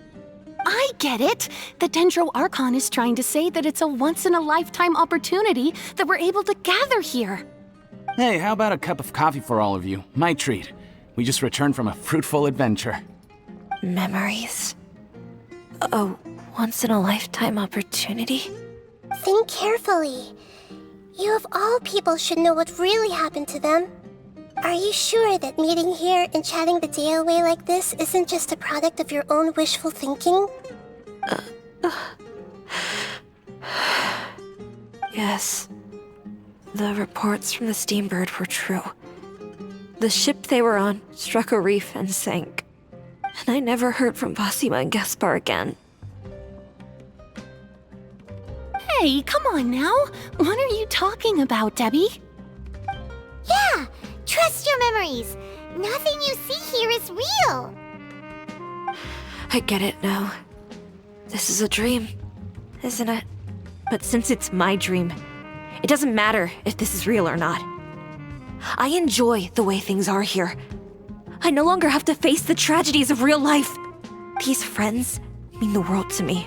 I get it. The Dendro Archon is trying to say that it's a once-in-a-lifetime opportunity that we're able to gather here. Hey, how about a cup of coffee for all of you? My treat. We just returned from a fruitful adventure. Memories? A once-in-a-lifetime opportunity? Think carefully. You of all people should know what really happened to them. Are you sure that meeting here and chatting the day away like this isn't just a product of your own wishful thinking? Yes. The reports from the Steambird were true. The ship they were on struck a reef and sank. And I never heard from Basima and Gaspar again. Hey, come on now. What are you talking about, Debbie? Yeah, trust your memories. Nothing you see here is real. I get it now. This is a dream, isn't it? But since it's my dream, it doesn't matter if this is real or not. I enjoy the way things are here. I no longer have to face the tragedies of real life. These friends mean the world to me.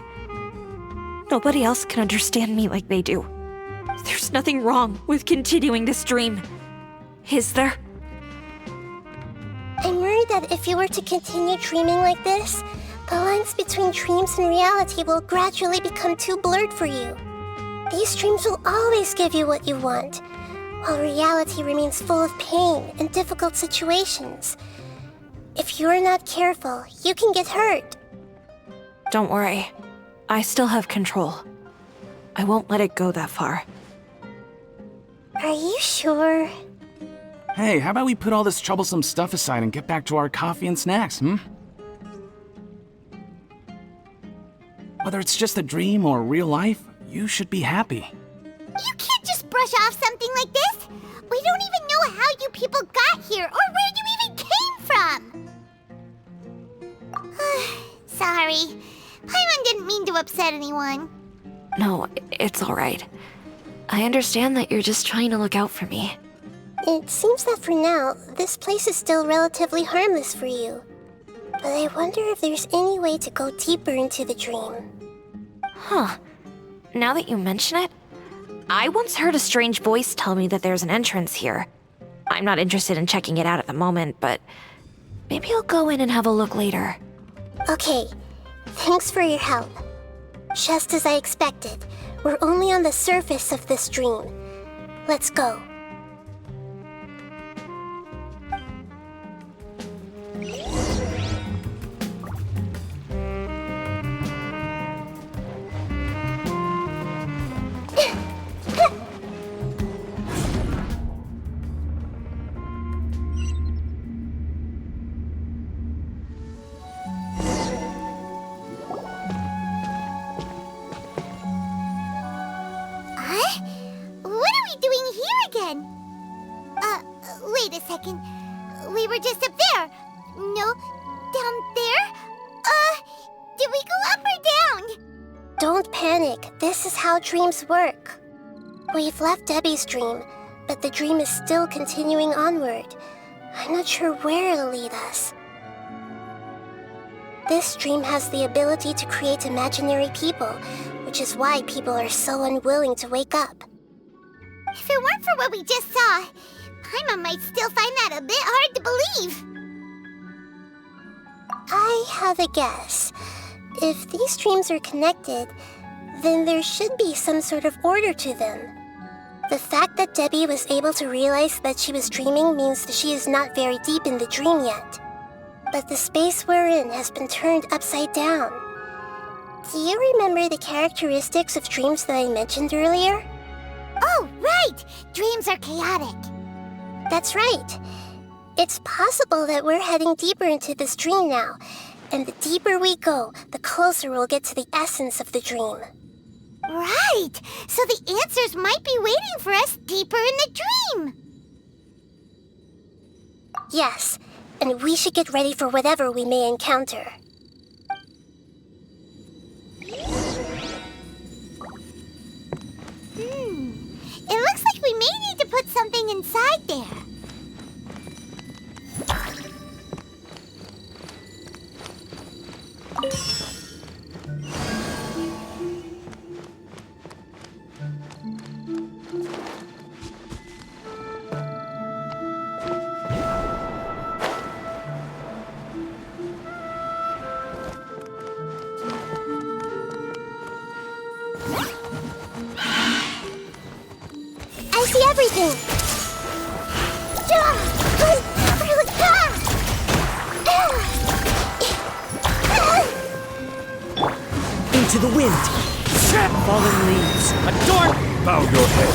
Nobody else can understand me like they do. There's nothing wrong with continuing this dream. Is there? I'm worried that if you were to continue dreaming like this, the lines between dreams and reality will gradually become too blurred for you. These dreams will always give you what you want, while reality remains full of pain and difficult situations. If you're not careful, you can get hurt. Don't worry. I still have control. I won't let it go that far. Are you sure? Hey, how about we put all this troublesome stuff aside and get back to our coffee and snacks, Whether it's just a dream or real life, you should be happy. You can't just brush off something like this. We don't even know how you people got here or where you even came from. Sorry. Paimon didn't mean to upset anyone. No, it's alright. I understand that you're just trying to look out for me. It seems that for now, this place is still relatively harmless for you. But I wonder if there's any way to go deeper into the dream. Huh. Now that you mention it, I once heard a strange voice tell me that there's an entrance here. I'm not interested in checking it out at the moment, but maybe I'll go in and have a look later. Okay, thanks for your help. Just as I expected, we're only on the surface of this dream. Let's go. Wait a second. We were just up there. No, down there? Did we go up or down? Don't panic. This is how dreams work. We've left Debbie's dream, but the dream is still continuing onward. I'm not sure where it'll lead us. This dream has the ability to create imaginary people, which is why people are so unwilling to wake up. If it weren't for what we just saw, Paimon might still find that a bit hard to believe. I have a guess. If these dreams are connected, then there should be some sort of order to them. The fact that Debbie was able to realize that she was dreaming means that she is not very deep in the dream yet. But the space we're in has been turned upside down. Do you remember the characteristics of dreams that I mentioned earlier? Oh, right! Dreams are chaotic. That's right. It's possible that we're heading deeper into this dream now, and the deeper we go, the closer we'll get to the essence of the dream. Right! So the answers might be waiting for us deeper in the dream! Yes, and we should get ready for whatever we may encounter. It looks like we may need to put something inside there. I see everything! Into the wind! Fallen leaves! Adorn! Bow your head!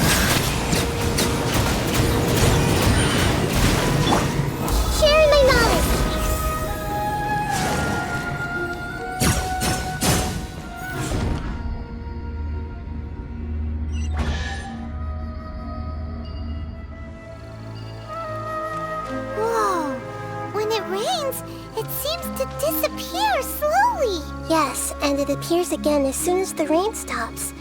Sharing my knowledge! Whoa! When it rains, it seems to disappear slowly. Yes, and it appears again as soon as the rain stops.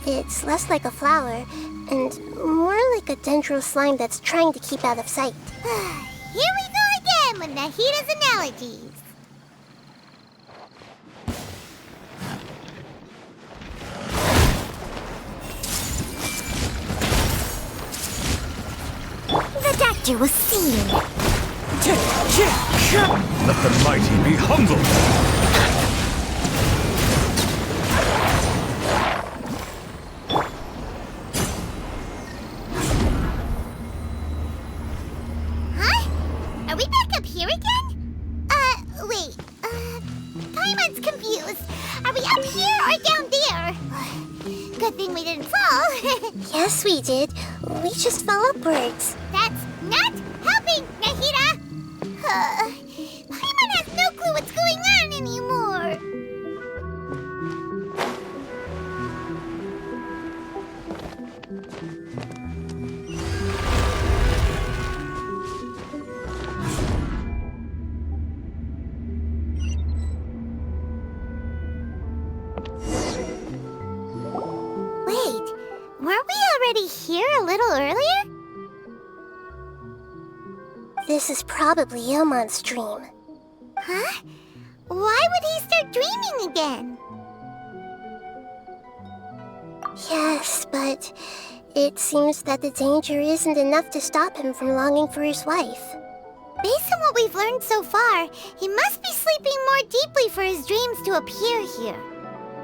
It's less like a flower, and more like a dendro slime that's trying to keep out of sight. Here we go again with Nahida's analogies. The deck danger was seen. Let the mighty be humbled! Huh? Are we back up here again? Wait. Paimon's confused. Are we up here or down there? Good thing we didn't fall. Yes, we did. We just fell upwards. That's not helping, Nahida! Paimon has no clue what's going on anymore. Wait, weren't we already here a little earlier? This is probably Ilmon's dream. Huh? Why would he start dreaming again? Yes, but it seems that the danger isn't enough to stop him from longing for his wife. Based on what we've learned so far, he must be sleeping more deeply for his dreams to appear here.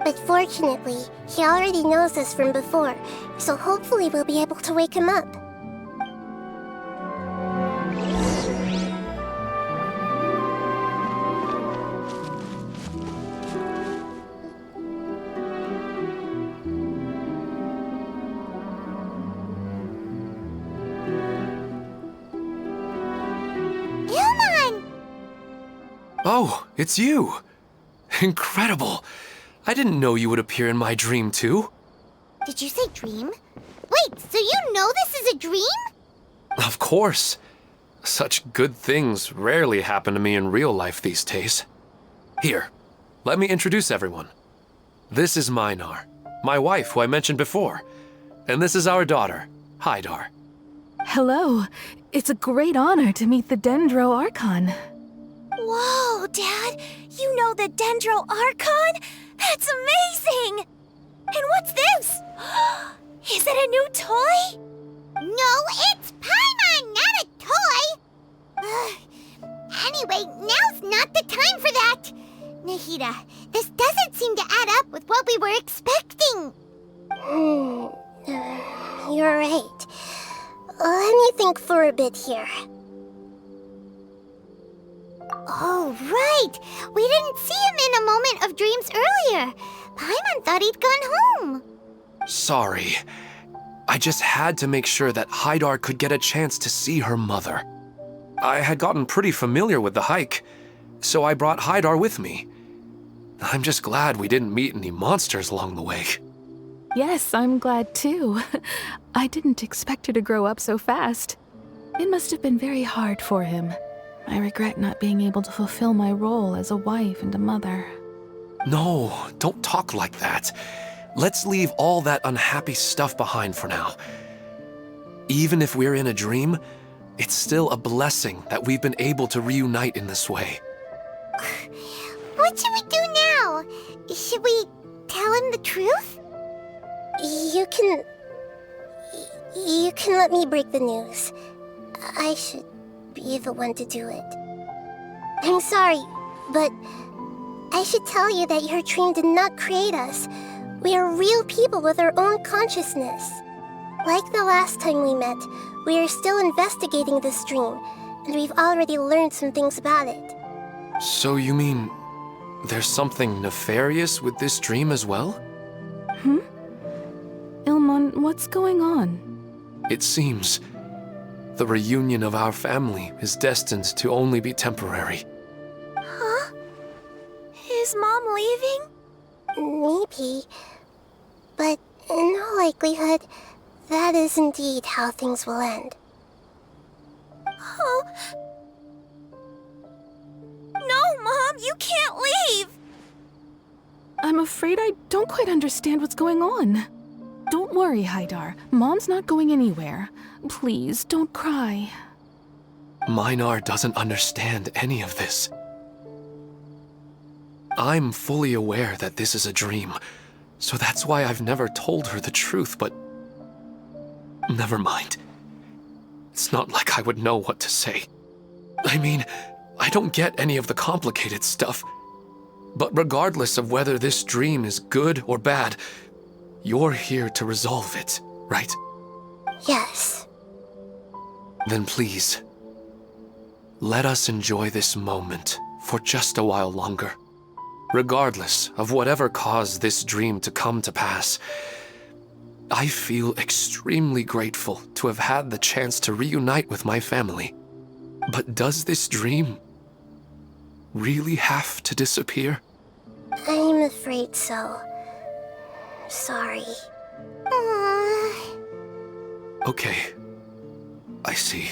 But fortunately, he already knows us from before, so hopefully we'll be able to wake him up. Oh, it's you! Incredible! I didn't know you would appear in my dream, too. Did you say dream? Wait, so you know this is a dream? Of course. Such good things rarely happen to me in real life these days. Here, let me introduce everyone. This is Minar, my wife who I mentioned before. And this is our daughter, Hydar. Hello. It's a great honor to meet the Dendro Archon. Whoa, Dad! You know the Dendro Archon? That's amazing! And what's this? Is it a new toy? No, it's Paimon, not a toy! Anyway, now's not the time for that! Nahida, this doesn't seem to add up with what we were expecting. You're right. Let me think for a bit here. Oh, right! We didn't see him in a moment of dreams earlier. Paimon thought he'd gone home. Sorry. I just had to make sure that Hydar could get a chance to see her mother. I had gotten pretty familiar with the hike, so I brought Hydar with me. I'm just glad we didn't meet any monsters along the way. Yes, I'm glad too. I didn't expect her to grow up so fast. It must have been very hard for him. I regret not being able to fulfill my role as a wife and a mother. No, don't talk like that. Let's leave all that unhappy stuff behind for now. Even if we're in a dream, it's still a blessing that we've been able to reunite in this way. What should we do now? Should we tell him the truth? You can let me break the news. I should be the one to do it. I'm sorry, but I should tell you that your dream did not create us. We are real people with our own consciousness. Like the last time we met, we are still investigating this dream, and we've already learned some things about it. So you mean there's something nefarious with this dream as well? Ilmon, what's going on? It seems the reunion of our family is destined to only be temporary. Huh? Is Mom leaving? Maybe. But in all likelihood, that is indeed how things will end. Oh. No, Mom, you can't leave! I'm afraid I don't quite understand what's going on. Don't worry, Hydar. Mom's not going anywhere. Please, don't cry. Minar doesn't understand any of this. I'm fully aware that this is a dream, so that's why I've never told her the truth, but never mind. It's not like I would know what to say. I mean, I don't get any of the complicated stuff. But regardless of whether this dream is good or bad, you're here to resolve it, right? Yes. Then please, let us enjoy this moment for just a while longer. Regardless of whatever caused this dream to come to pass, I feel extremely grateful to have had the chance to reunite with my family. But does this dream really have to disappear? I'm afraid so. Sorry. Okay, I see.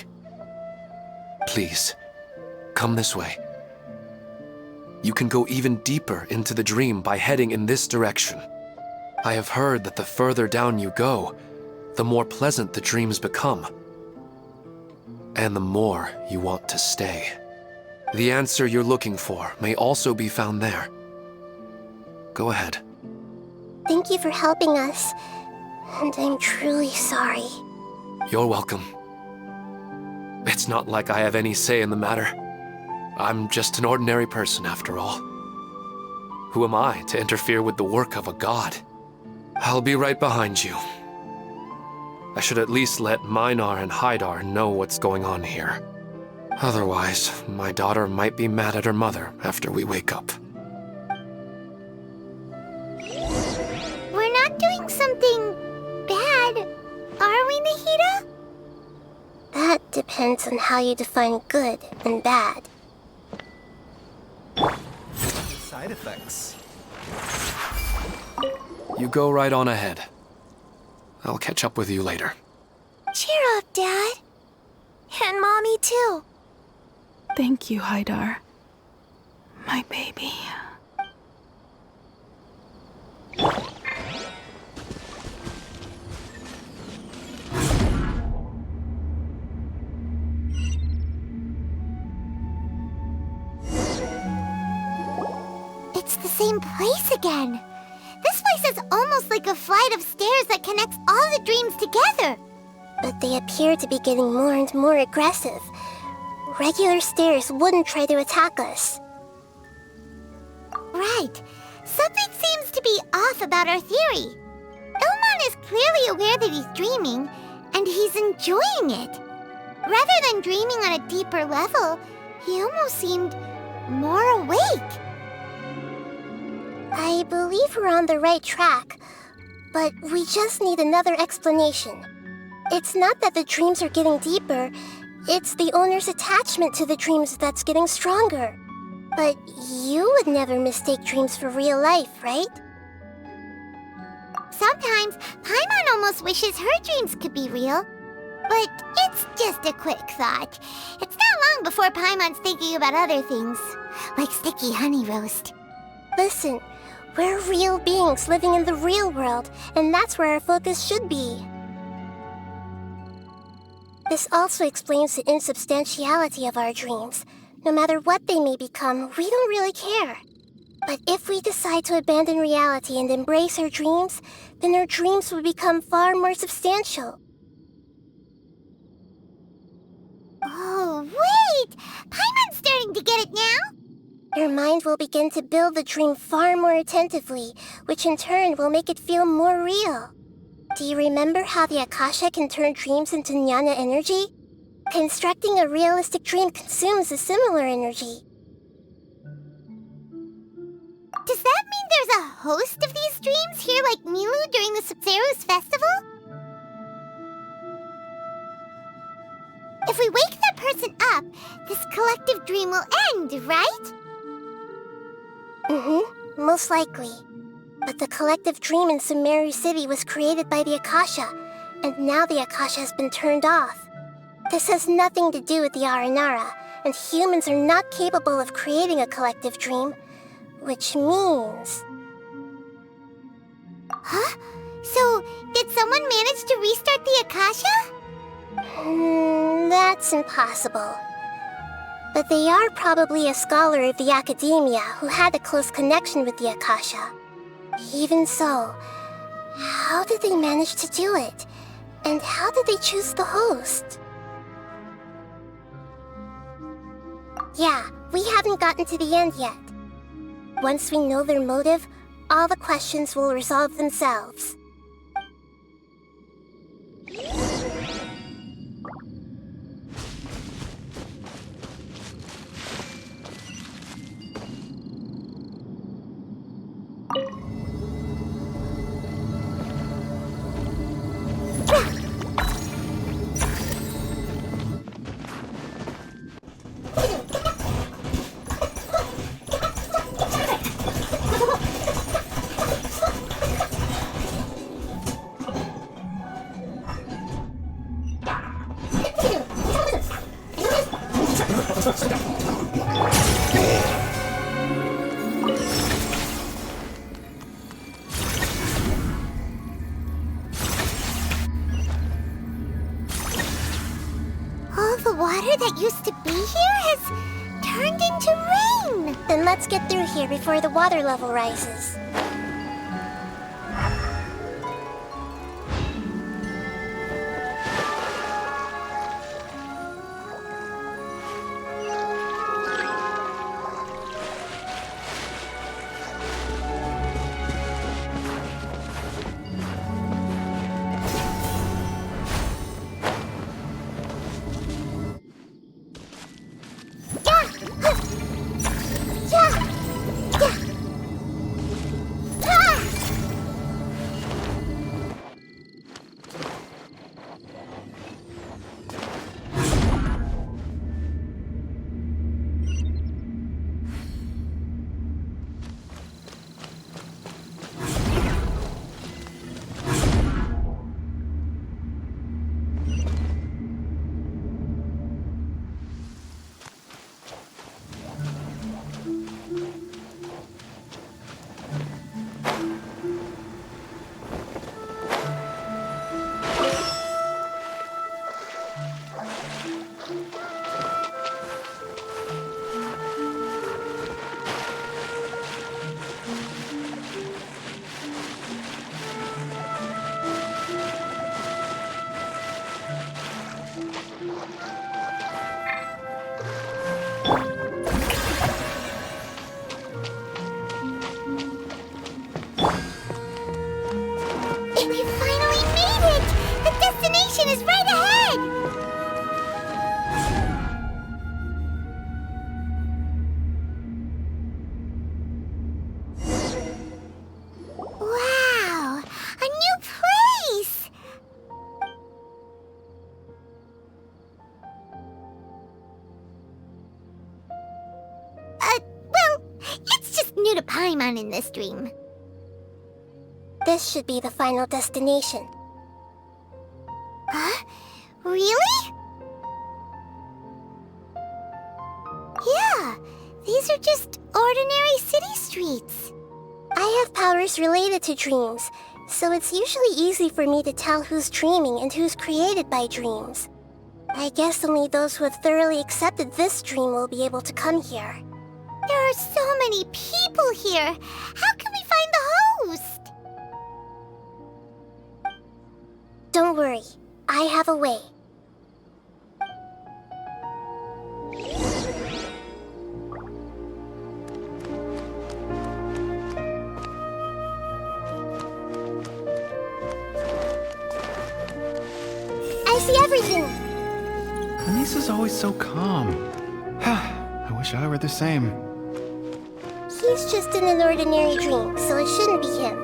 Please, come this way. You can go even deeper into the dream by heading in this direction. I have heard that the further down you go, the more pleasant the dreams become. And the more you want to stay. The answer you're looking for may also be found there. Go ahead. Thank you for helping us, and I'm truly sorry. You're welcome. It's not like I have any say in the matter. I'm just an ordinary person after all. Who am I to interfere with the work of a god? I'll be right behind you. I should at least let Minar and Haidar know what's going on here. Otherwise, my daughter might be mad at her mother after we wake up. We're not doing something bad, are we, Nahida? That depends on how you define good and bad. Side effects. You go right on ahead. I'll catch up with you later. Cheer up, Dad. And Mommy, too. Thank you, Haidar. My baby. It's the same place again. This place is almost like a flight of stairs that connects all the dreams together. But they appear to be getting more and more aggressive. Regular stairs wouldn't try to attack us. Right. Something seems to be off about our theory. Ilmon is clearly aware that he's dreaming, and he's enjoying it. Rather than dreaming on a deeper level, he almost seemed more awake. I believe we're on the right track, but we just need another explanation. It's not that the dreams are getting deeper, it's the owner's attachment to the dreams that's getting stronger. But you would never mistake dreams for real life, right? Sometimes, Paimon almost wishes her dreams could be real. But it's just a quick thought. It's not long before Paimon's thinking about other things, like sticky honey roast. Listen, we're real beings living in the real world, and that's where our focus should be. This also explains the insubstantiality of our dreams. No matter what they may become, we don't really care. But if we decide to abandon reality and embrace our dreams, then our dreams will become far more substantial. Oh, wait! Paimon's starting to get it now? Your mind will begin to build the dream far more attentively, which in turn will make it feel more real. Do you remember how the Akasha can turn dreams into jnana energy? Constructing a realistic dream consumes a similar energy. Does that mean there's a host of these dreams here like Milu during the Subzerus festival? If we wake that person up, this collective dream will end, right? Most likely. But the collective dream in Sumeru City was created by the Akasha, and now the Akasha has been turned off. This has nothing to do with the Aranara, and humans are not capable of creating a collective dream, which means... Huh? So, did someone manage to restart the Akasha? That's impossible. But they are probably a scholar of the academia who had a close connection with the Akasha. Even so, how did they manage to do it? And how did they choose the host? Yeah, we haven't gotten to the end yet. Once we know their motive, all the questions will resolve themselves. All the water that used to be here has turned into rain. Then let's get through here before the water level rises. We finally made it! The destination is right ahead! Wow! A new place! Well, it's just new to Paimon in this dream. This should be the final destination. Huh? Really? Yeah, these are just ordinary city streets. I have powers related to dreams, so it's usually easy for me to tell who's dreaming and who's created by dreams. I guess only those who have thoroughly accepted this dream will be able to come here. There are so many people here. How can we find the host? Don't worry, I have a way. I see everything! Anissa's always so calm. I wish I were the same. He's just in an ordinary dream, so it shouldn't be him.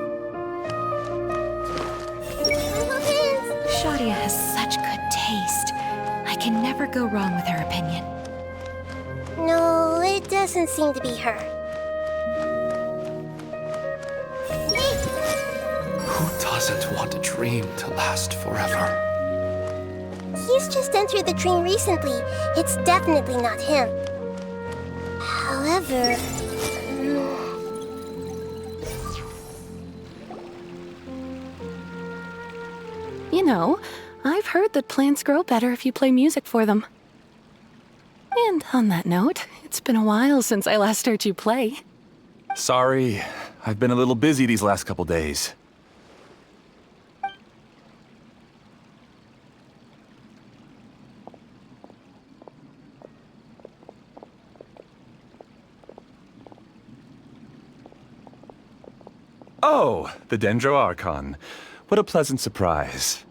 Shadia has such good taste. I can never go wrong with her opinion. No, it doesn't seem to be her. Who doesn't want a dream to last forever? He's just entered the dream recently. It's definitely not him. However... You know, I've heard that plants grow better if you play music for them. And on that note, it's been a while since I last heard you play. Sorry, I've been a little busy these last couple days. Oh, the Dendro Archon. What a pleasant surprise.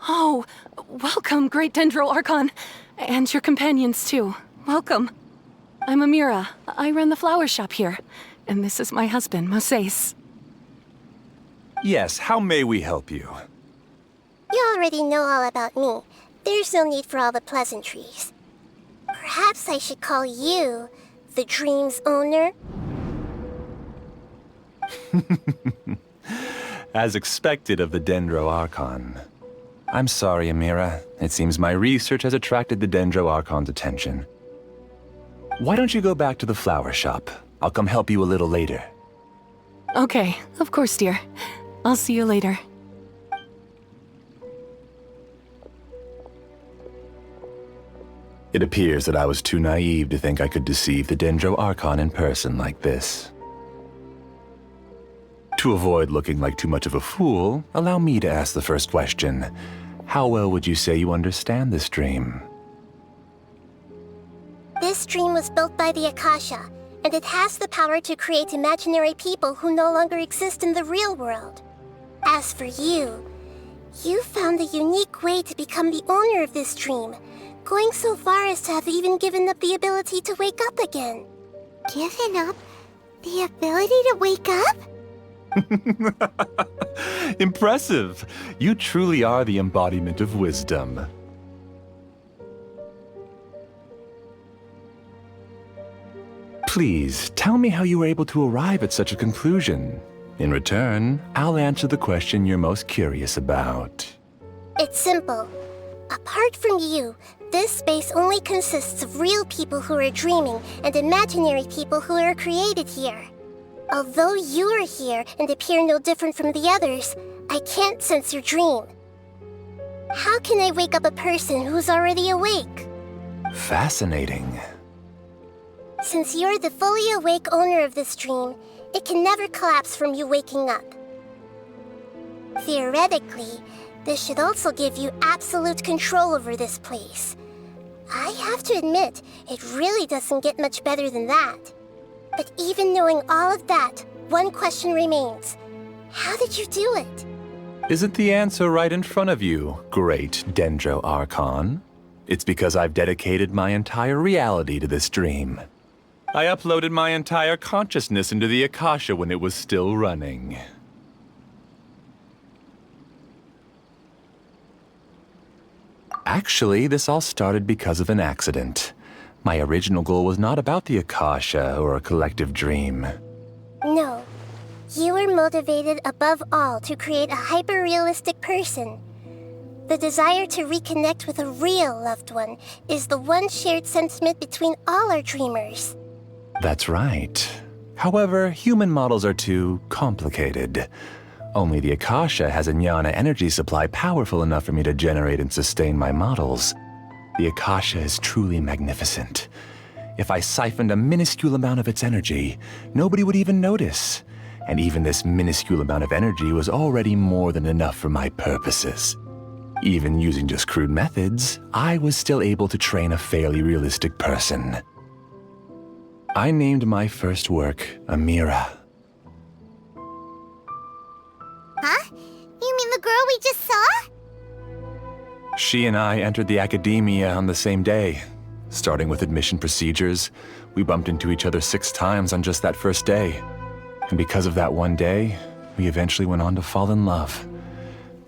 Oh, welcome, Great Dendro Archon. And your companions, too. Welcome. I'm Amira. I run the flower shop here. And this is my husband, Moses. Yes, how may we help you? You already know all about me. There's no need for all the pleasantries. Perhaps I should call you the dream's owner? As expected of the Dendro Archon. I'm sorry, Amira. It seems my research has attracted the Dendro Archon's attention. Why don't you go back to the flower shop? I'll come help you a little later. Okay, of course, dear. I'll see you later. It appears that I was too naive to think I could deceive the Dendro Archon in person like this. To avoid looking like too much of a fool, allow me to ask the first question. How well would you say you understand this dream? This dream was built by the Akasha, and it has the power to create imaginary people who no longer exist in the real world. As for you, you found a unique way to become the owner of this dream, going so far as to have even given up the ability to wake up again. Given up the ability to wake up? Impressive! You truly are the embodiment of wisdom. Please, tell me how you were able to arrive at such a conclusion. In return, I'll answer the question you're most curious about. It's simple. Apart from you, this space only consists of real people who are dreaming and imaginary people who are created here. Although you are here and appear no different from the others, I can't sense your dream. How can I wake up a person who's already awake? Fascinating. Since you're the fully awake owner of this dream, it can never collapse from you waking up. Theoretically, this should also give you absolute control over this place. I have to admit, it really doesn't get much better than that. But even knowing all of that, one question remains. How did you do it? Isn't the answer right in front of you, great Dendro Archon? It's because I've dedicated my entire reality to this dream. I uploaded my entire consciousness into the Akasha when it was still running. Actually, this all started because of an accident. My original goal was not about the Akasha or a collective dream. No. You were motivated above all to create a hyper-realistic person. The desire to reconnect with a real loved one is the one shared sentiment between all our dreamers. That's right. However, human models are too complicated. Only the Akasha has a jnana energy supply powerful enough for me to generate and sustain my models. The Akasha is truly magnificent. If I siphoned a minuscule amount of its energy, nobody would even notice. And even this minuscule amount of energy was already more than enough for my purposes. Even using just crude methods, I was still able to train a fairly realistic person. I named my first work Amira. Huh? You mean the girl we just saw? She and I entered the academia on the same day. Starting with admission procedures, we bumped into each other 6 times on just that first day. And because of that one day, we eventually went on to fall in love.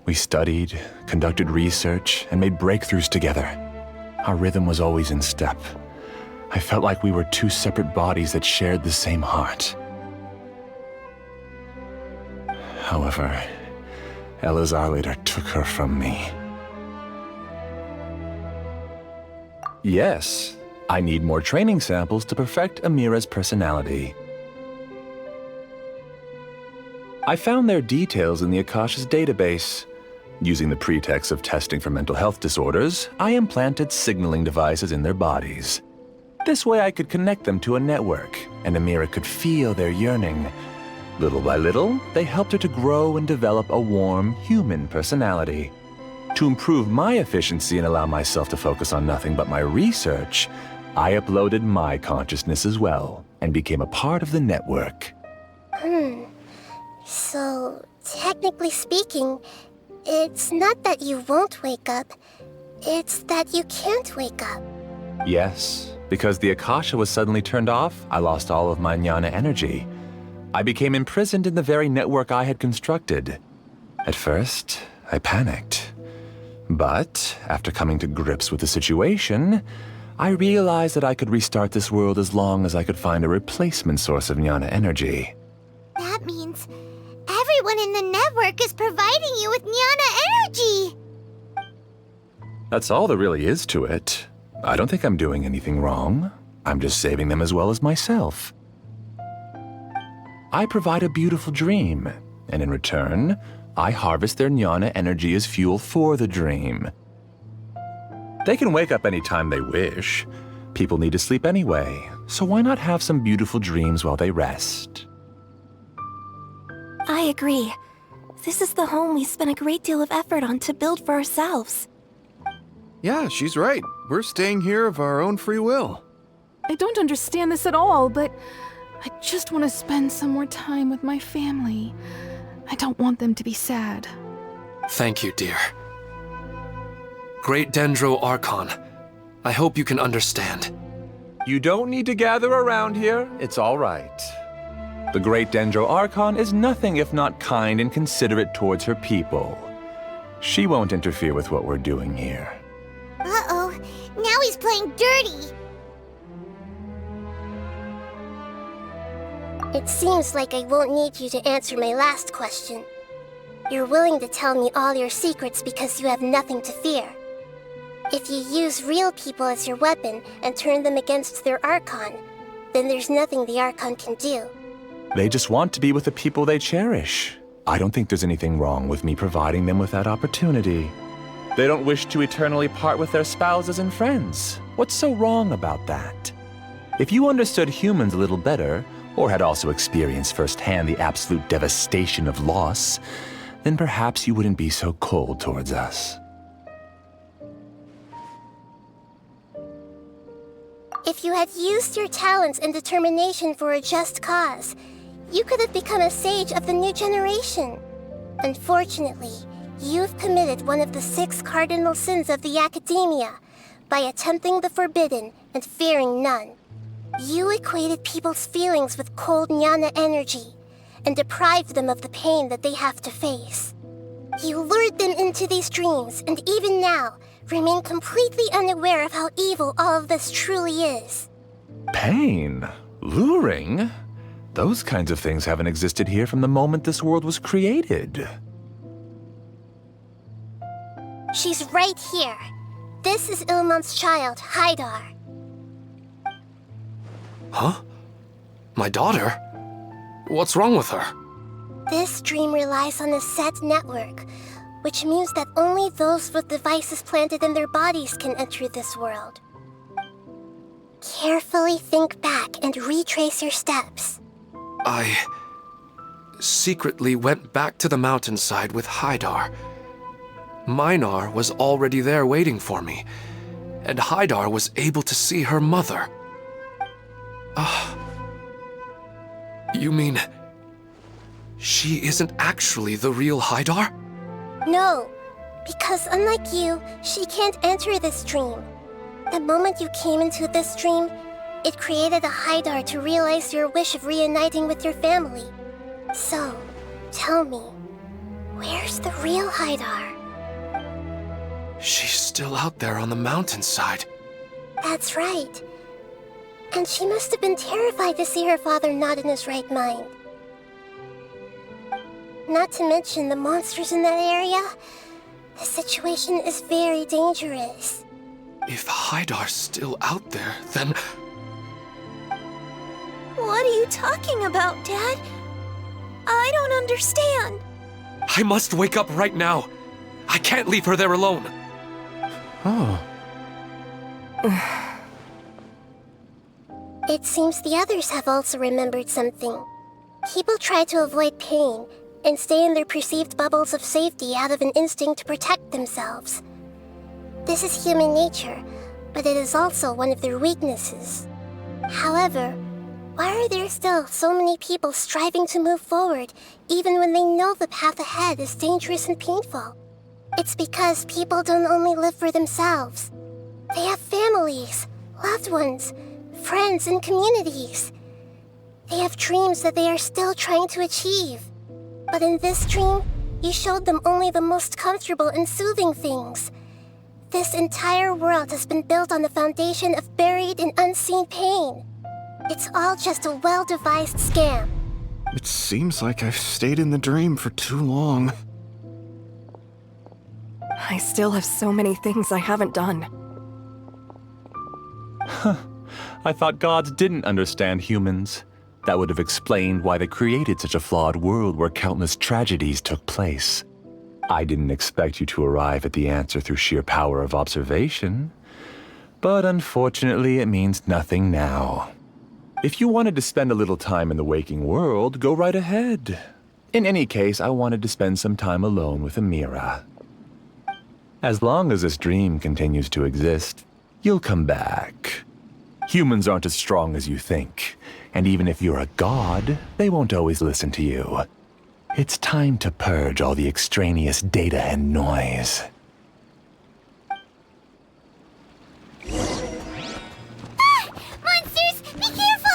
We studied, conducted research, and made breakthroughs together. Our rhythm was always in step. I felt like we were 2 separate bodies that shared the same heart. However, Elazar later took her from me. Yes, I need more training samples to perfect Amira's personality. I found their details in the Akasha's database. Using the pretext of testing for mental health disorders, I implanted signaling devices in their bodies. This way I could connect them to a network, and Amira could feel their yearning. Little by little, they helped her to grow and develop a warm, human personality. To improve my efficiency and allow myself to focus on nothing but my research, I uploaded my consciousness as well, and became a part of the network. So, technically speaking, it's not that you won't wake up, it's that you can't wake up. Yes, because the Akasha was suddenly turned off, I lost all of my jnana energy. I became imprisoned in the very network I had constructed. At first, I panicked. But, after coming to grips with the situation, I realized that I could restart this world as long as I could find a replacement source of jnana energy. That means everyone in the network is providing you with jnana energy! That's all there really is to it. I don't think I'm doing anything wrong. I'm just saving them as well as myself. I provide a beautiful dream, and in return, I harvest their jnana energy as fuel for the dream. They can wake up anytime they wish. People need to sleep anyway, so why not have some beautiful dreams while they rest? I agree. This is the home we spent a great deal of effort on to build for ourselves. Yeah, she's right. We're staying here of our own free will. I don't understand this at all, but I just want to spend some more time with my family. I don't want them to be sad. Thank you, dear. Great Dendro Archon, I hope you can understand. You don't need to gather around here. It's all right. The Great Dendro Archon is nothing if not kind and considerate towards her people. She won't interfere with what we're doing here. Uh-oh, now he's playing dirty! It seems like I won't need you to answer my last question. You're willing to tell me all your secrets because you have nothing to fear. If you use real people as your weapon and turn them against their Archon, then there's nothing the Archon can do. They just want to be with the people they cherish. I don't think there's anything wrong with me providing them with that opportunity. They don't wish to eternally part with their spouses and friends. What's so wrong about that? If you understood humans a little better, or had also experienced firsthand the absolute devastation of loss, then perhaps you wouldn't be so cold towards us. If you had used your talents and determination for a just cause, you could have become a sage of the new generation. Unfortunately, you've committed one of the 6 cardinal sins of the Academia by attempting the forbidden and fearing none. You equated people's feelings with cold jnana energy and deprived them of the pain that they have to face. You lured them into these dreams and even now remain completely unaware of how evil all of this truly is. Pain? Luring? Those kinds of things haven't existed here from the moment this world was created. She's right here. This is Ilmon's child, Haidar. Huh? My daughter? What's wrong with her? This dream relies on a set network, which means that only those with devices planted in their bodies can enter this world. Carefully think back and retrace your steps. I secretly went back to the mountainside with Haidar. Minar was already there waiting for me, and Haidar was able to see her mother. You mean she isn't actually the real Haidar? No, because unlike you, she can't enter this dream. The moment you came into this dream, it created a Haidar to realize your wish of reuniting with your family. So, tell me, where's the real Haidar? She's still out there on the mountainside. That's right. And she must have been terrified to see her father not in his right mind. Not to mention the monsters in that area. The situation is very dangerous. If Haidar's still out there, then... What are you talking about, Dad? I don't understand. I must wake up right now. I can't leave her there alone. Oh. It seems the others have also remembered something. People try to avoid pain and stay in their perceived bubbles of safety out of an instinct to protect themselves. This is human nature, but it is also one of their weaknesses. However, Why are there still so many people striving to move forward, even when they know the path ahead is dangerous and painful? It's because people don't only live for themselves. They have families, loved ones, friends, and communities. They have dreams that they are still trying to achieve. But in this dream, you showed them only the most comfortable and soothing things. This entire world has been built on the foundation of buried and unseen pain. It's all just a well-devised scam. It seems like I've stayed in the dream for too long. I still have so many things I haven't done. I thought gods didn't understand humans. That would have explained why they created such a flawed world where countless tragedies took place. I didn't expect you to arrive at the answer through sheer power of observation. But unfortunately, it means nothing now. If you wanted to spend a little time in the waking world, go right ahead. In any case, I wanted to spend some time alone with Amira. As long as this dream continues to exist, you'll come back. Humans aren't as strong as you think, and even if you're a god, they won't always listen to you. It's time to purge all the extraneous data and noise. Monsters, be careful!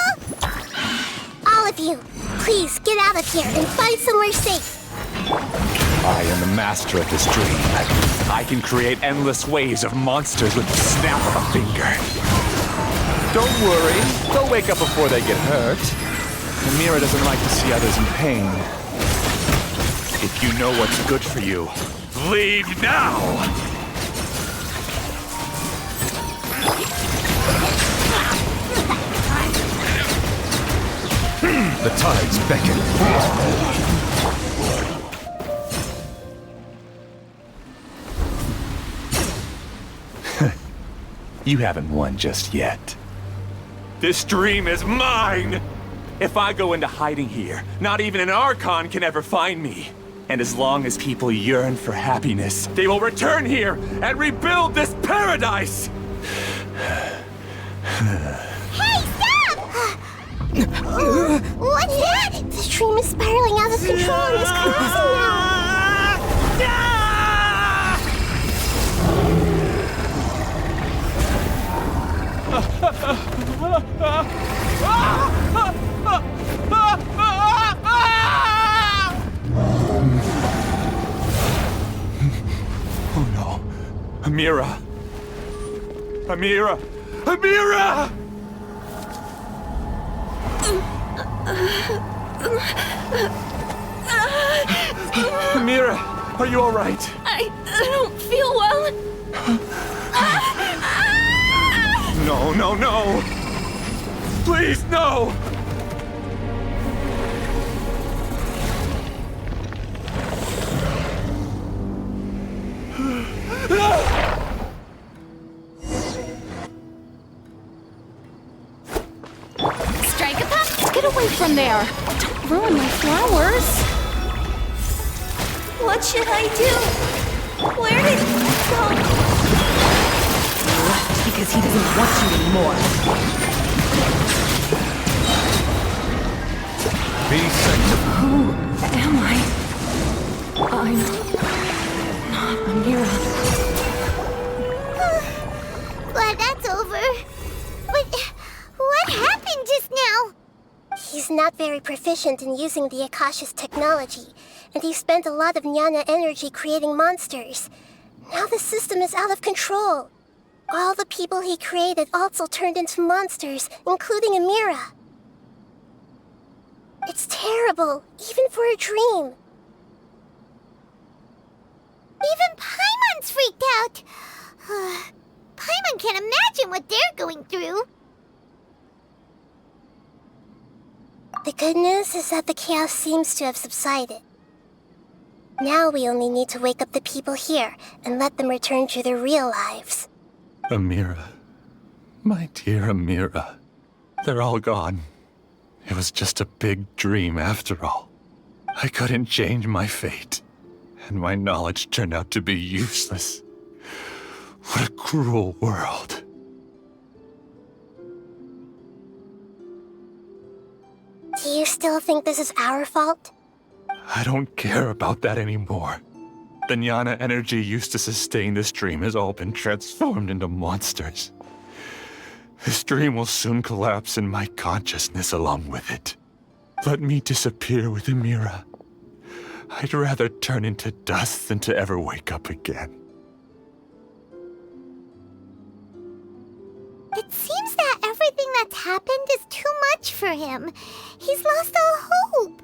All of you, please get out of here and find somewhere safe. I am the master of this dream. I can create endless waves of monsters with the snap of a finger. Don't worry, they'll wake up before they get hurt. Amira doesn't like to see others in pain. If you know what's good for you, leave now! The tides beckon. You haven't won just yet. This dream is mine! If I go into hiding here, not even an Archon can ever find me. And as long as people yearn for happiness, they will return here and rebuild this paradise! Hey, stop! What's that? The dream is spiraling out of control and is collapsing now. Oh no. Amira! Amira! Amira! Amira, are you all right? I don't feel well. No, no, no! Please, no! Strike a pop! Get away from there! Don't ruin my flowers! What should I do? Where did he go? Because he doesn't want you anymore. Be safe. Who am I? I'm not Amira. Glad that's over. But what happened just now? He's not very proficient in using the Akasha's technology, and he spent a lot of Jnana energy creating monsters. Now the system is out of control. All the people he created also turned into monsters, including Amira. It's terrible, even for a dream. Even Paimon's freaked out. Paimon can't imagine what they're going through. The good news is that the chaos seems to have subsided. Now we only need to wake up the people here and let them return to their real lives. Amira. My dear Amira. They're all gone. It was just a big dream after all. I couldn't change my fate, and my knowledge turned out to be useless. What a cruel world. Do you still think this is our fault? I don't care about that anymore. The jnana energy used to sustain this dream has all been transformed into monsters. This dream will soon collapse and my consciousness along with it. Let me disappear with Amira. I'd rather turn into dust than to ever wake up again. It seems that everything that's happened is too much for him. He's lost all hope.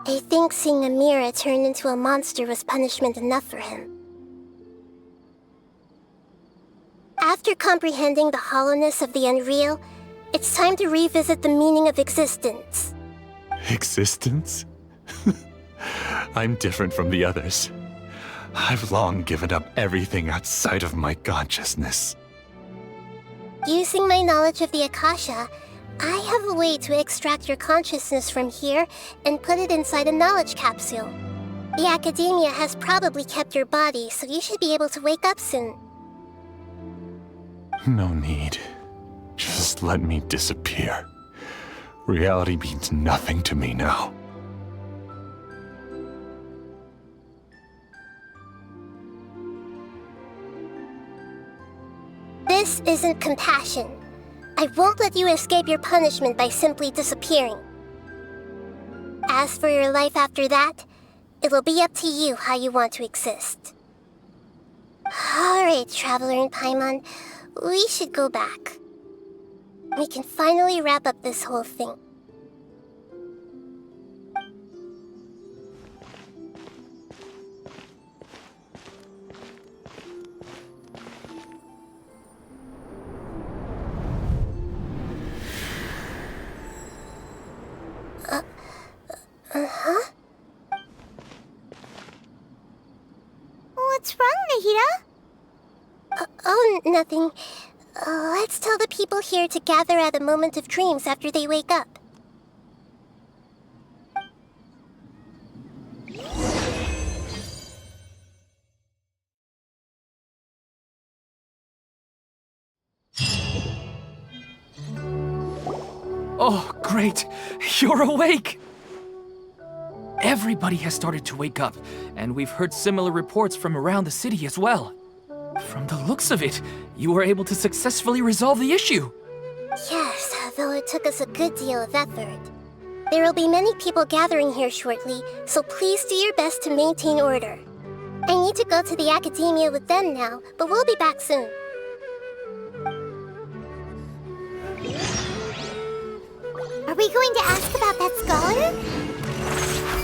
I think seeing Amira turn into a monster was punishment enough for him. After comprehending the hollowness of the unreal, it's time to revisit the meaning of existence. Existence? I'm different from the others. I've long given up everything outside of my consciousness. Using my knowledge of the Akasha, I have a way to extract your consciousness from here and put it inside a knowledge capsule. The Academia has probably kept your body, so you should be able to wake up soon. No need. Just let me disappear. Reality means nothing to me now. This isn't compassion. I won't let you escape your punishment by simply disappearing. As for your life after that, it'll be up to you how you want to exist. Alright, Traveler and Paimon, we should go back. We can finally wrap up this whole thing. Huh? What's wrong, Nahida? Oh, nothing. Let's tell the people here to gather at a moment of dreams after they wake up. Oh, great! You're awake! Everybody has started to wake up, and we've heard similar reports from around the city as well. From the looks of it, you were able to successfully resolve the issue. Yes, though it took us a good deal of effort. There will be many people gathering here shortly, so please do your best to maintain order. I need to go to the Academia with them now, but we'll be back soon. Are we going to ask about that scholar?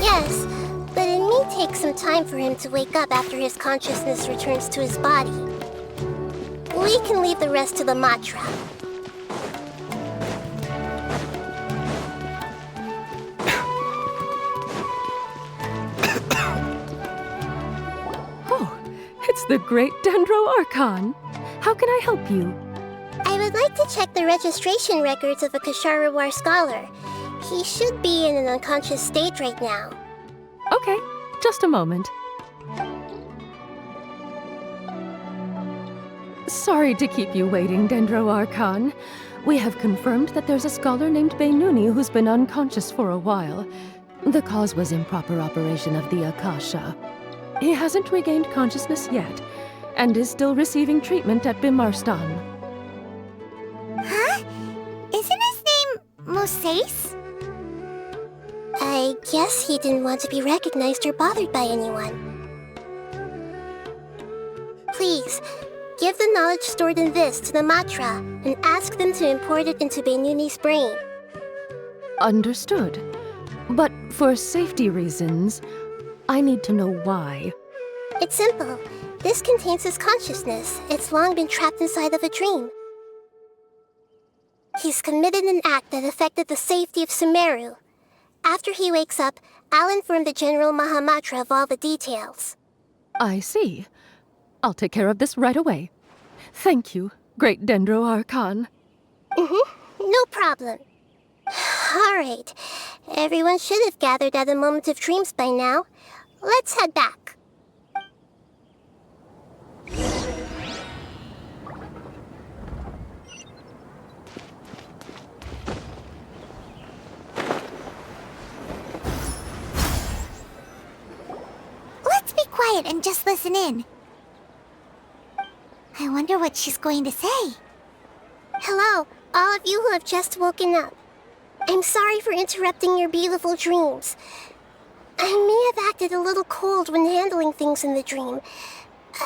Yes, but it may take some time for him to wake up after his consciousness returns to his body. We can leave the rest to the mantra. Oh, it's the great Dendro Archon. How can I help you? I would like to check the registration records of a Kasharawar scholar. He should be in an unconscious state right now. Okay, just a moment. Sorry to keep you waiting, Dendro Archon. We have confirmed that there's a scholar named Beinuni who's been unconscious for a while. The cause was improper operation of the Akasha. He hasn't regained consciousness yet, and is still receiving treatment at Bimarstan. Huh? Isn't his name Moses? I guess he didn't want to be recognized or bothered by anyone. Please, give the knowledge stored in this to the Matra and ask them to import it into Beinuni's brain. Understood. But for safety reasons, I need to know why. It's simple. This contains his consciousness. It's long been trapped inside of a dream. He's committed an act that affected the safety of Sumeru. After he wakes up, I'll inform the General Mahamatra of all the details. I see. I'll take care of this right away. Thank you, great Dendro Archon. No problem. Alright. Everyone should have gathered at a moment of dreams by now. Let's head back. quiet and just listen in. I wonder what she's going to say. Hello, all of you who have just woken up. I'm sorry for interrupting your beautiful dreams. I may have acted a little cold when handling things in the dream.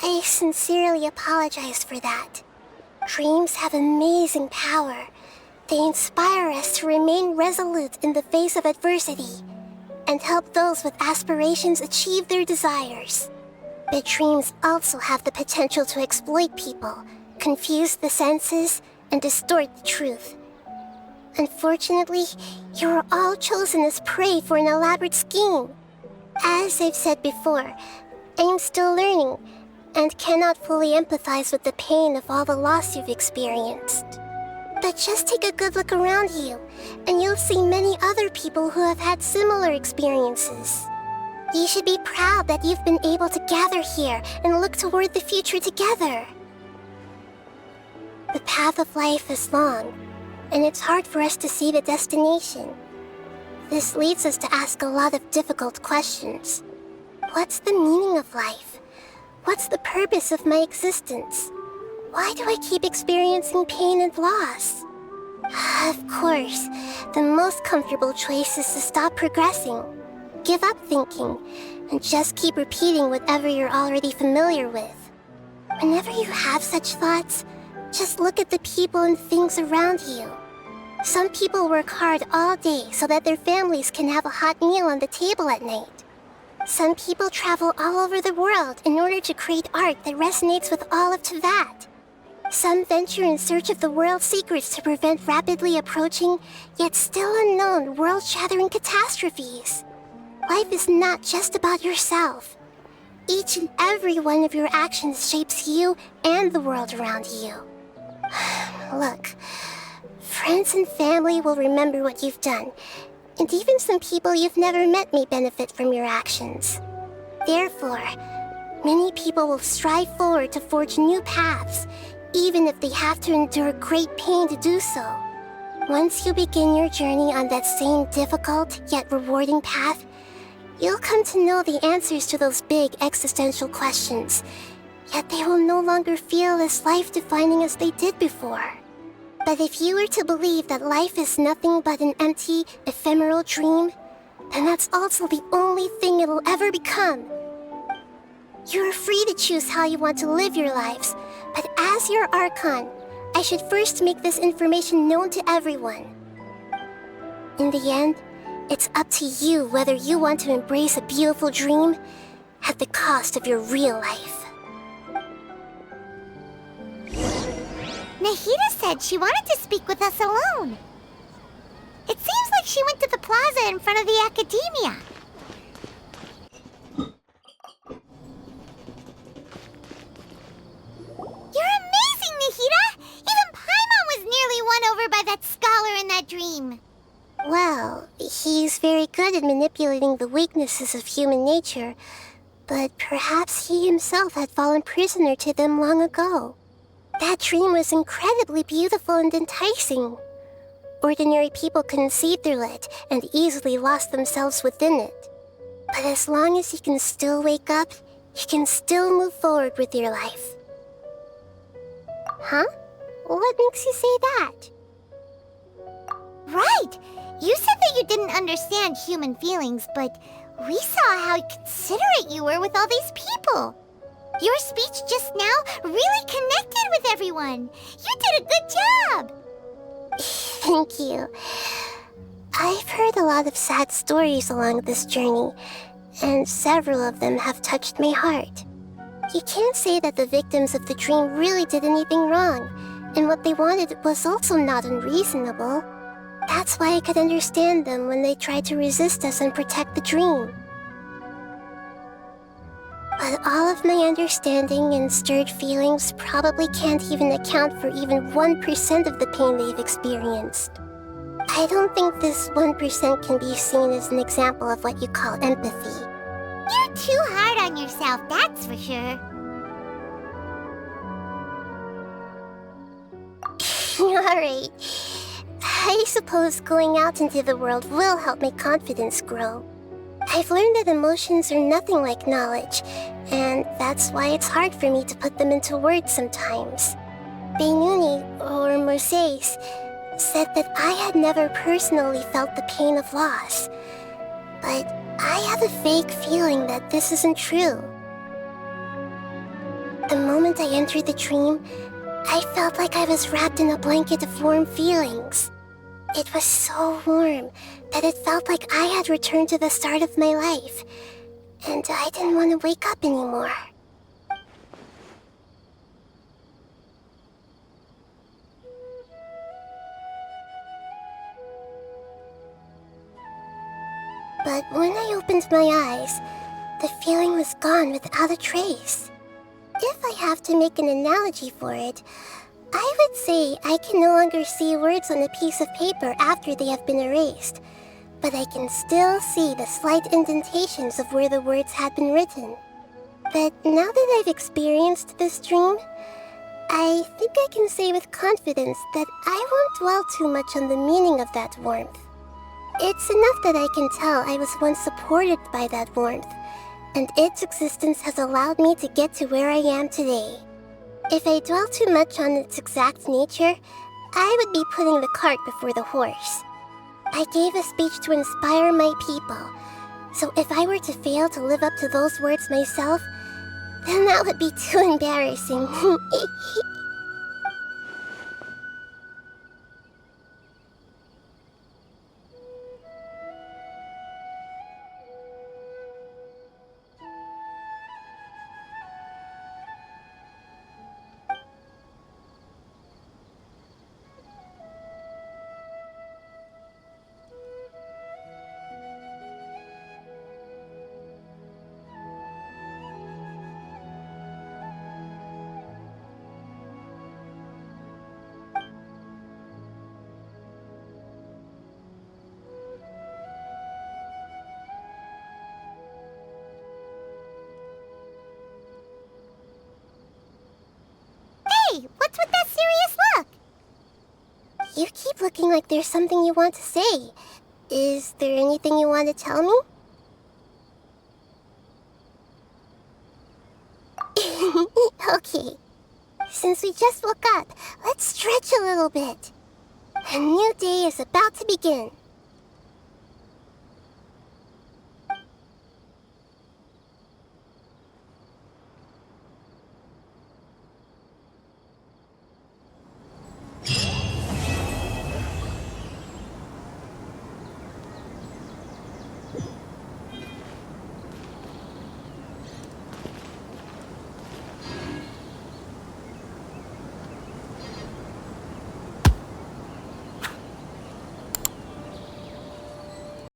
I sincerely apologize for that. Dreams have amazing power. They inspire us to remain resolute in the face of adversity and help those with aspirations achieve their desires. But dreams also have the potential to exploit people, confuse the senses, and distort the truth. Unfortunately, you are all chosen as prey for an elaborate scheme. As I've said before, I am still learning and cannot fully empathize with the pain of all the loss you've experienced. But just take a good look around you, and you'll see many other people who have had similar experiences. You should be proud that you've been able to gather here and look toward the future together. The path of life is long, and it's hard for us to see the destination. This leads us to ask a lot of difficult questions. What's the meaning of life? What's the purpose of my existence? Why do I keep experiencing pain and loss? Of course, the most comfortable choice is to stop progressing, give up thinking, and just keep repeating whatever you're already familiar with. Whenever you have such thoughts, just look at the people and things around you. Some people work hard all day so that their families can have a hot meal on the table at night. Some people travel all over the world in order to create art that resonates with all of Teyvat. Some venture in search of the world's secrets to prevent rapidly approaching, yet still unknown, world-shattering catastrophes. Life is not just about yourself. Each and every one of your actions shapes you and the world around you. Look, friends and family will remember what you've done, and even some people you've never met may benefit from your actions. Therefore, many people will strive forward to forge new paths, even if they have to endure great pain to do so. Once you begin your journey on that same difficult yet rewarding path, you'll come to know the answers to those big existential questions, yet they will no longer feel as life-defining as they did before. But if you were to believe that life is nothing but an empty, ephemeral dream, then that's also the only thing it'll ever become. You're free to choose how you want to live your lives, but as your Archon, I should first make this information known to everyone. In the end, it's up to you whether you want to embrace a beautiful dream at the cost of your real life. Nahida said she wanted to speak with us alone. It seems like she went to the plaza in front of the academia. You're amazing, Nahida! Even Paimon was nearly won over by that scholar in that dream. Well, he's very good at manipulating the weaknesses of human nature, but perhaps he himself had fallen prisoner to them long ago. That dream was incredibly beautiful and enticing. Ordinary people couldn't see through it and easily lost themselves within it. But as long as you can still wake up, you can still move forward with your life. Huh? What makes you say that? Right! You said that you didn't understand human feelings, but we saw how considerate you were with all these people. Your speech just now really connected with everyone. You did a good job. Thank you. I've heard a lot of sad stories along this journey, and several of them have touched my heart. You can't say that the victims of the dream really did anything wrong, and what they wanted was also not unreasonable. That's why I could understand them when they tried to resist us and protect the dream. But all of my understanding and stirred feelings probably can't even account for even 1% of the pain they've experienced. I don't think this 1% can be seen as an example of what you call empathy. You're too hard on yourself, that's for sure. Alright. I suppose going out into the world will help my confidence grow. I've learned that emotions are nothing like knowledge, and that's why it's hard for me to put them into words sometimes. Beinuni, or Mercedes, said that I had never personally felt the pain of loss. But I have a vague feeling that this isn't true. The moment I entered the dream, I felt like I was wrapped in a blanket of warm feelings. It was so warm that it felt like I had returned to the start of my life, and I didn't want to wake up anymore. But when I opened my eyes, the feeling was gone without a trace. If I have to make an analogy for it, I would say I can no longer see words on a piece of paper after they have been erased, but I can still see the slight indentations of where the words had been written. But now that I've experienced this dream, I think I can say with confidence that I won't dwell too much on the meaning of that warmth. It's enough that I can tell I was once supported by that warmth, and its existence has allowed me to get to where I am today. If I dwell too much on its exact nature, I would be putting the cart before the horse. I gave a speech to inspire my people, so if I were to fail to live up to those words myself, then that would be too embarrassing. Hey, what's with that serious look? You keep looking like there's something you want to say. Is there anything you want to tell me? Okay. Since we just woke up, let's stretch a little bit. A new day is about to begin.